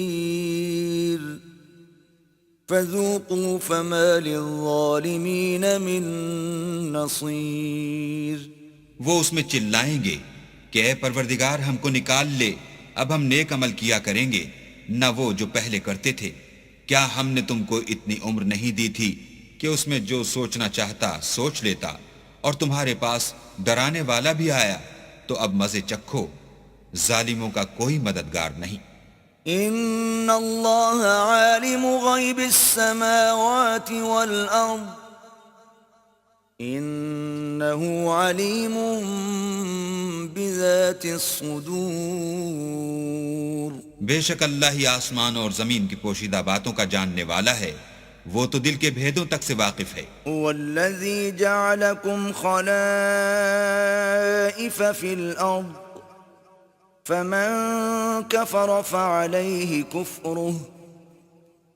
A: النذير فذوقوا فما للظالمين من نصير.
B: وہ اس میں چلائیں گے کہ اے پروردگار ہم کو نکال لے، اب ہم نیک عمل کیا کریں گے نہ وہ جو پہلے کرتے تھے. کیا ہم نے تم کو اتنی عمر نہیں دی تھی کہ اس میں جو سوچنا چاہتا سوچ لیتا، اور تمہارے پاس ڈرانے والا بھی آیا، تو اب مزے چکھو، ظالموں کا کوئی مددگار نہیں.
A: ان اللہ عالم غیب السماوات والارض انه علیم بذات الصدور.
B: بے شک اللہ ہی آسمان اور زمین کی پوشیدہ باتوں کا جاننے والا ہے، وہ تو دل کے بھیدوں تک سے واقف ہے.
A: والذی جعلکم خلائف فی الارض فمن كفر فعليه كفره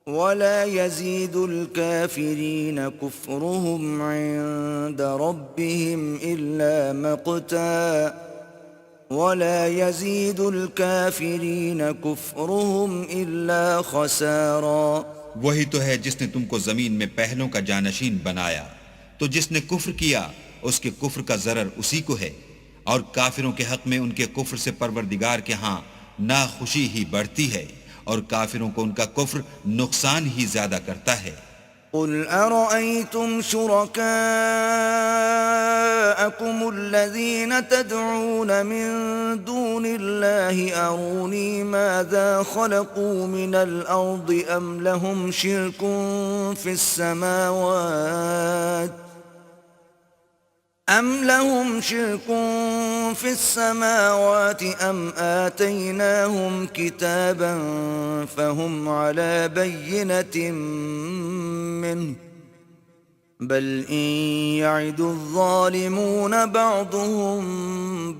A: ولا يزيد الكافرين كفرهم عند ربهم إلا مقتا ولا يزيد الكافرين كفرهم إلا خسارا.
B: وہی تو ہے جس نے تم کو زمین میں پہلوں کا جانشین بنایا، تو جس نے کفر کیا اس کے کفر کا ضرر اسی کو ہے، اور کافروں کے حق میں ان کے کفر سے پروردگار کے ہاں ناخوشی ہی بڑھتی ہے، اور کافروں کو ان کا کفر نقصان ہی زیادہ کرتا ہے.
A: قل أرأيتم شركاءكم الذين تدعون من دون الله أروني ماذا خلقوا من الأرض أم لهم شرك في السماوات أم آتيناهم كتابا فهم على بينة منه بل إن يعد الظالمون بعضهم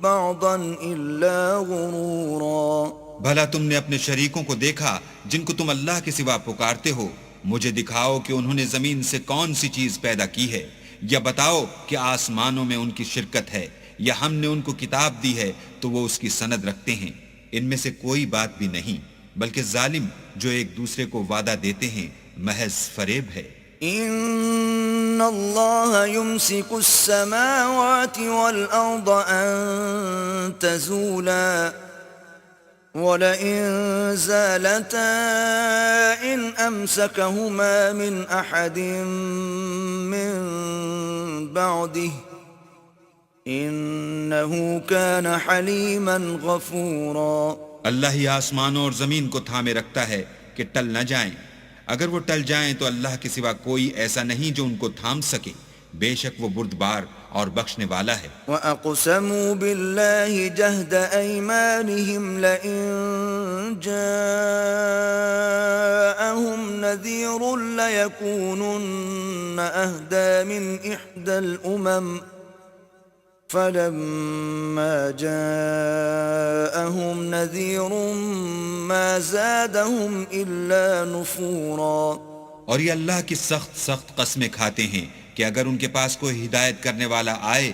A: بعضا إلا غرورا.
B: بھلا تم نے اپنے شریکوں کو دیکھا جن کو تم اللہ کے سوا پکارتے ہو؟ مجھے دکھاؤ کہ انہوں نے زمین سے کون سی چیز پیدا کی ہے، یا بتاؤ کہ آسمانوں میں ان کی شرکت ہے، یا ہم نے ان کو کتاب دی ہے تو وہ اس کی سند رکھتے ہیں. ان میں سے کوئی بات بھی نہیں، بلکہ ظالم جو ایک دوسرے کو وعدہ دیتے ہیں محض فریب ہے.
A: ان اللہ یمسک السماوات والارض ان تزولا وَلَئِن زَالَتَا إِنْ أَمْسَكَهُمَا مِنْ أَحَدٍ مِّن بَعْدِهِ إِنَّهُ كَانَ حَلِيمًا غَفُورًا.
B: اللہ ہی آسمانوں اور زمین کو تھامے رکھتا ہے کہ ٹل نہ جائیں، اگر وہ ٹل جائیں تو اللہ کے سوا کوئی ایسا نہیں جو ان کو تھام سکے، بے شک وہ بردبار اور بخشنے والا ہے.
A: وَأَقْسَمُوا بِاللَّهِ جَهْدَ أَيْمَانِهِمْ لَئِن جَاءَهُمْ نَذِيرٌ لَيَكُونُنَّ أَهْدَى مِنْ إِحْدَى الْأُمَمِ فَلَمَّا جَاءَهُمْ نَذِيرٌ مَا زَادَهُمْ إِلَّا نُفُورًا.
B: اور یہ اللہ کی سخت قسمیں کھاتے ہیں کہ اگر ان کے پاس کوئی ہدایت کرنے والا آئے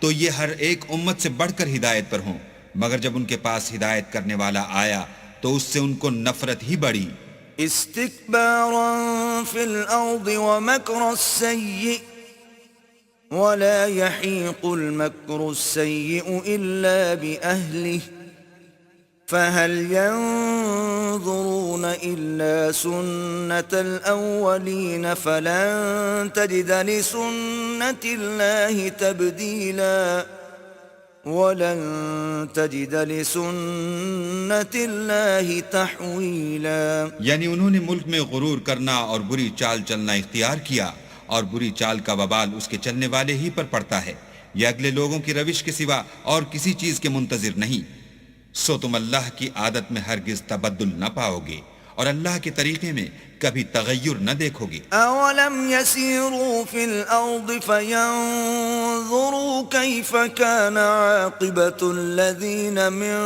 B: تو یہ ہر ایک امت سے بڑھ کر ہدایت پر ہوں، مگر جب ان کے پاس ہدایت کرنے والا آیا تو اس سے ان کو نفرت ہی بڑھی.
A: استکبارا فی الارض ومکر السیئ ولا يحيق المكر السيء إلا بأهله فهل ينظرون إلا سنة الأولين فلن تجد لسنة الله تبديلا ولن تجد لسنة الله تحويلا.
B: یعنی انہوں نے ملک میں غرور کرنا اور بری چال چلنا اختیار کیا، اور بری چال کا وبال اس کے چلنے والے ہی پر پڑتا ہے، یہ اگلے لوگوں کی روش کے سوا اور کسی چیز کے منتظر نہیں. سو تم اللہ کی عادت میں ہرگز تبدل نہ پاؤ گے، اور اللہ کے طریقے میں کبھی تغیر نہ دیکھو گے۔
A: أولم يسيروا في الأرض فينظروا كيف كان عاقبة الذين من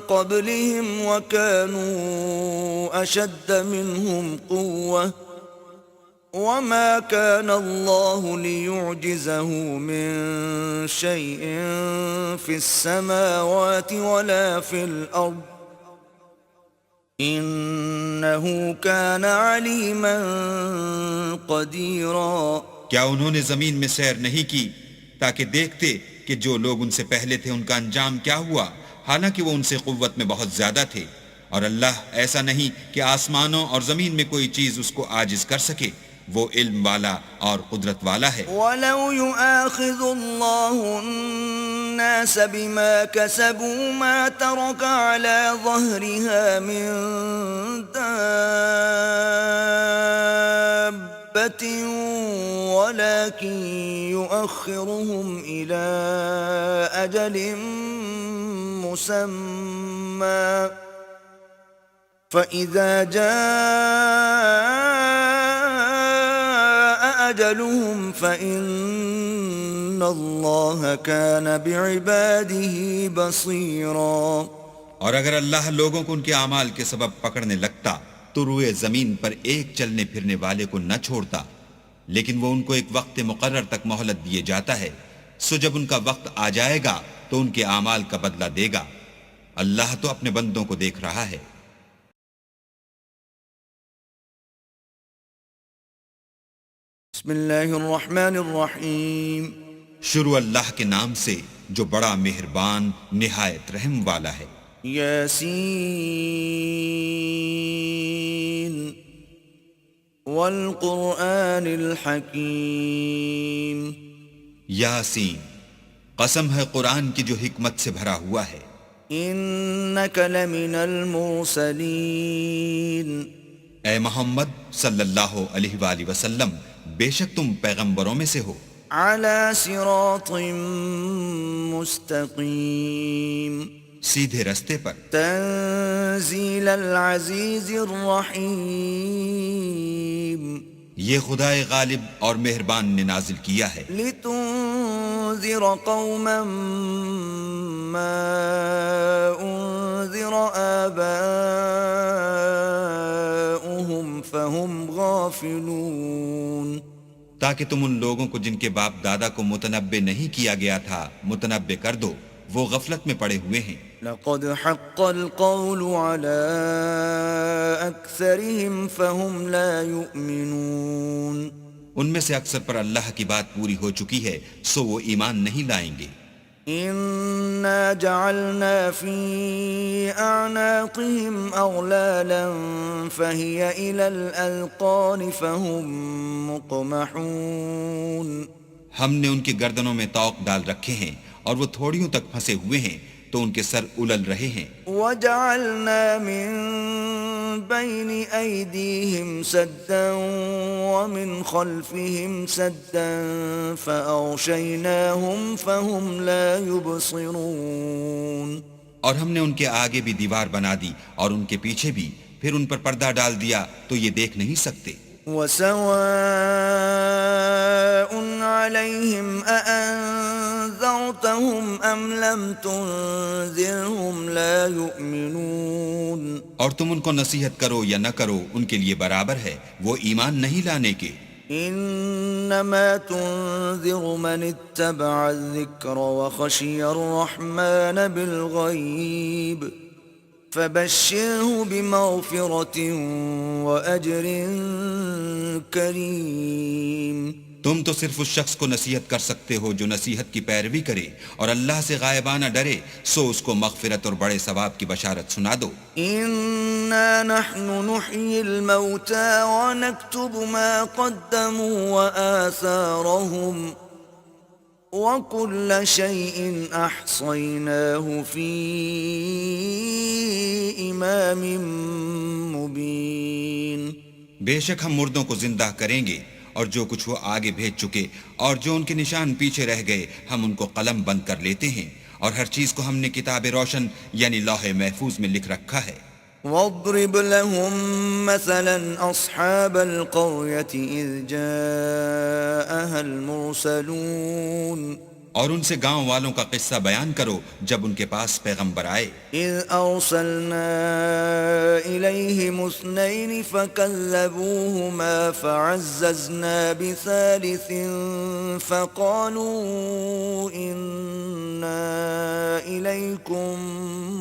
A: قبلهم وكانوا أشد منهم قوة وما كان الله ليعجزه من شيء في السماوات ولا في الأرض إنه كان عليما قديرا۔
B: کیا انہوں نے زمین میں سیر نہیں کی تاکہ دیکھتے کہ جو لوگ ان سے پہلے تھے ان کا انجام کیا ہوا، حالانکہ وہ ان سے قوت میں بہت زیادہ تھے، اور اللہ ایسا نہیں کہ آسمانوں اور زمین میں کوئی چیز اس کو عاجز کر سکے، وہ علم والا اور قدرت والا ہے۔
A: وَلَوْ يُؤَاخِذُ اللَّهُ النَّاسَ بِمَا كَسَبُوا مَا تَرَكَ عَلَى ظَهْرِهَا مِن دَابَّةٍ وَلَكِن يُؤَخِّرُهُمْ إِلَى أَجَلٍ مُّسَمًّى فَإِذَا جَاءَ أَجَلُهُمْ فَإِنَّ اللَّهَ كَانَ بِعِبَادِهِ بَصِيرًا۔
B: اور اگر اللہ لوگوں کو ان کے اعمال کے سبب پکڑنے لگتا تو روئے زمین پر ایک چلنے پھرنے والے کو نہ چھوڑتا، لیکن وہ ان کو ایک وقت مقرر تک مہلت دیے جاتا ہے، سو جب ان کا وقت آ جائے گا تو ان کے اعمال کا بدلہ دے گا۔ اللہ تو اپنے بندوں کو دیکھ رہا ہے۔
A: بسم اللہ الرحمن الرحیم۔
B: شروع اللہ کے نام سے جو بڑا مہربان نہایت رحم والا ہے۔
A: یاسین والقرآن الحکیم۔
B: یاسین، قسم ہے قرآن کی جو حکمت سے بھرا ہوا ہے۔
A: انک لمن المرسلین۔
B: اے محمد صلی اللہ علیہ وآلہ وسلم، بے شک تم پیغمبروں میں سے ہو۔
A: علی صراط مستقیم۔
B: سیدھے رستے پر۔
A: تنزیل العزیز الرحیم۔
B: یہ خدائے غالب اور مہربان نے نازل کیا ہے۔
A: لتنذر قوما ما انذر آباؤهم فهم غافلون۔
B: تاکہ تم ان لوگوں کو جن کے باپ دادا کو متنبع نہیں کیا گیا تھا متنبع کر دو، وہ غفلت میں پڑے ہوئے ہیں۔
A: لقد حق القول على أكثرهم فهم لا يؤمنون۔
B: ان میں سے اکثر پر اللہ کی بات پوری ہو چکی ہے، سو وہ ایمان نہیں لائیں گے۔
A: إنا جعلنا في أعناقهم أغلالا فهي إلى الأذقان فهم مقمحون۔
B: ہم نے ان کی گردنوں میں طوق ڈال رکھے ہیں اور وہ تھوڑیوں تک پھنسے ہوئے ہیں تو ان کے سر الل رہے ہیں۔
A: وَجَعَلْنَا مِن بَيْنِ أَيْدِيهِمْ سَدًّا وَمِنْ خَلْفِهِمْ سَدًّا فَأَغْشَيْنَاهُمْ فَهُمْ لَا يُبْصِرُونَ۔
B: اور ہم نے ان کے آگے بھی دیوار بنا دی اور ان کے پیچھے بھی، پھر ان پر پردہ ڈال دیا تو یہ دیکھ نہیں سکتے۔
A: وَسَوَاءٌ عَلَيْهِمْ أَأَنذَرْتَهُمْ أَمْ لَمْ تُنذِرْهُمْ لَا يُؤْمِنُونَ۔
B: اور تم ان کو نصیحت کرو یا نہ کرو ان کے لیے برابر ہے، وہ ایمان نہیں لانے کے۔
A: انما تنذر من اتبع الذکر وخشی الرحمن بالغیب فبشره بمغفرة وأجر کریم۔
B: تم تو صرف اس شخص کو نصیحت کر سکتے ہو جو نصیحت کی پیروی کرے اور اللہ سے غائبانہ ڈرے، سو اس کو مغفرت اور بڑے ثواب کی بشارت سنا دو۔
A: انا نحن نحيي الموتى ونكتب ما قدموا وآثارهم وكل شيء احصيناه في امام مبين۔
B: بے شک ہم مردوں کو زندہ کریں گے اور جو کچھ وہ آگے بھیج چکے اور جو ان کے نشان پیچھے رہ گئے ہم ان کو قلم بند کر لیتے ہیں، اور ہر چیز کو ہم نے کتاب روشن یعنی لوح محفوظ میں لکھ رکھا ہے۔
A: واضرب لهم مثلا أصحاب القرية إذ جاءها المرسلون
B: اور ان سے گاؤں والوں کا قصہ بیان کرو جب ان کے پاس پیغمبر آئے.
A: إذ أرسلنا إليهم اثنين فكذبوهما فعززنا بثالث فقالوا إنا إليكم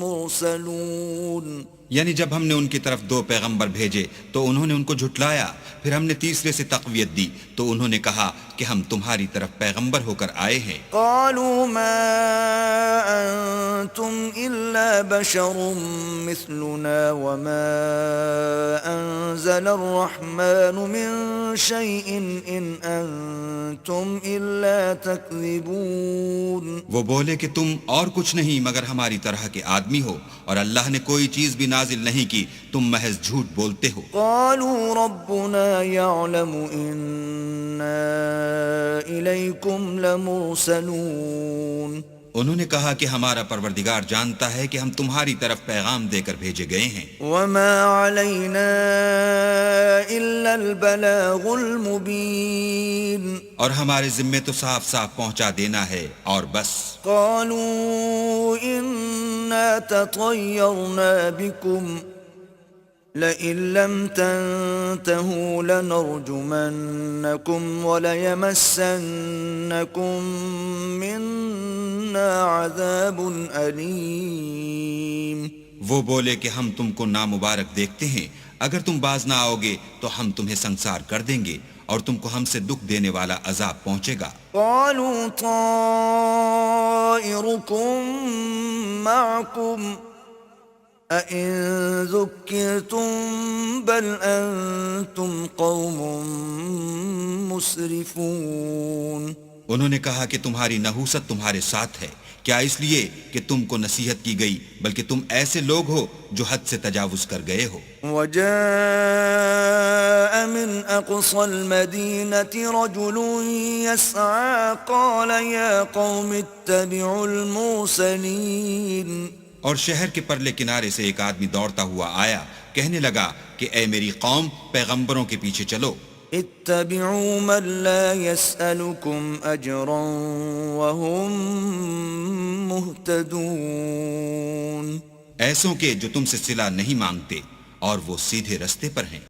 A: مرسلون.
B: یعنی جب ہم نے ان کی طرف 2 پیغمبر بھیجے تو انہوں نے ان کو جھٹلایا، پھر ہم نے تیسرے سے تقویت دی تو انہوں نے کہا کہ ہم تمہاری طرف پیغمبر ہو کر آئے ہیں.
A: قالوا ما أنتم إلا بشر مثلنا وما أنزل الرحمن من شيء إن أنتم إلا تكذبون.
B: وہ بولے کہ تم اور کچھ نہیں مگر ہماری طرح کے آدمی ہو، اور اللہ نے کوئی چیز بھی نازل نہیں کی، تم محض جھوٹ بولتے ہو.
A: قالوا ربنا يعلم إنا إليكم لمرسلون.
B: انہوں نے کہا کہ ہمارا پروردگار جانتا ہے کہ ہم تمہاری طرف پیغام دے کر بھیجے گئے ہیں.
A: وما علينا إلا البلاغ المبين.
B: اور ہمارے ذمے تو صاف صاف پہنچا دینا ہے اور بس.
A: قالوا إنا تطيرنا بكم لئن لم تنتهوا لنرجمنكم وليمسنكم منا عذاب أليم.
B: وہ بولے کہ ہم تم کو نامبارک دیکھتے ہیں، اگر تم باز نہ آؤ گے تو ہم تمہیں سنسار کر دیں گے اور تم کو ہم سے دکھ دینے والا عذاب پہنچے گا.
A: قالوا طائركم معكم أَإِن ذُكِّرْتُم بَلْ أَنتُمْ قَوْمٌ مُسْرِفُونَ.
B: انہوں نے کہا کہ تمہاری نحوست تمہارے ساتھ ہے، کیا اس لیے کہ تم کو نصیحت کی گئی، بلکہ تم ایسے لوگ ہو جو حد سے تجاوز کر گئے ہو.
A: وَجَاءَ مِنْ أَقْصَى الْمَدِينَةِ رَجُلٌ يَسْعَىٰ قَالَ يَا قَوْمِ اتَّبِعُوا الْمُرْسَلِينَ.
B: اور شہر کے پرلے کنارے سے ایک آدمی دوڑتا ہوا آیا، کہنے لگا کہ اے میری قوم، پیغمبروں کے پیچھے چلو.
A: اتبعوا من لا يسألكم أجرا وهم مهتدون.
B: ایسوں کے جو تم سے صلہ نہیں مانگتے اور وہ سیدھے رستے پر ہیں.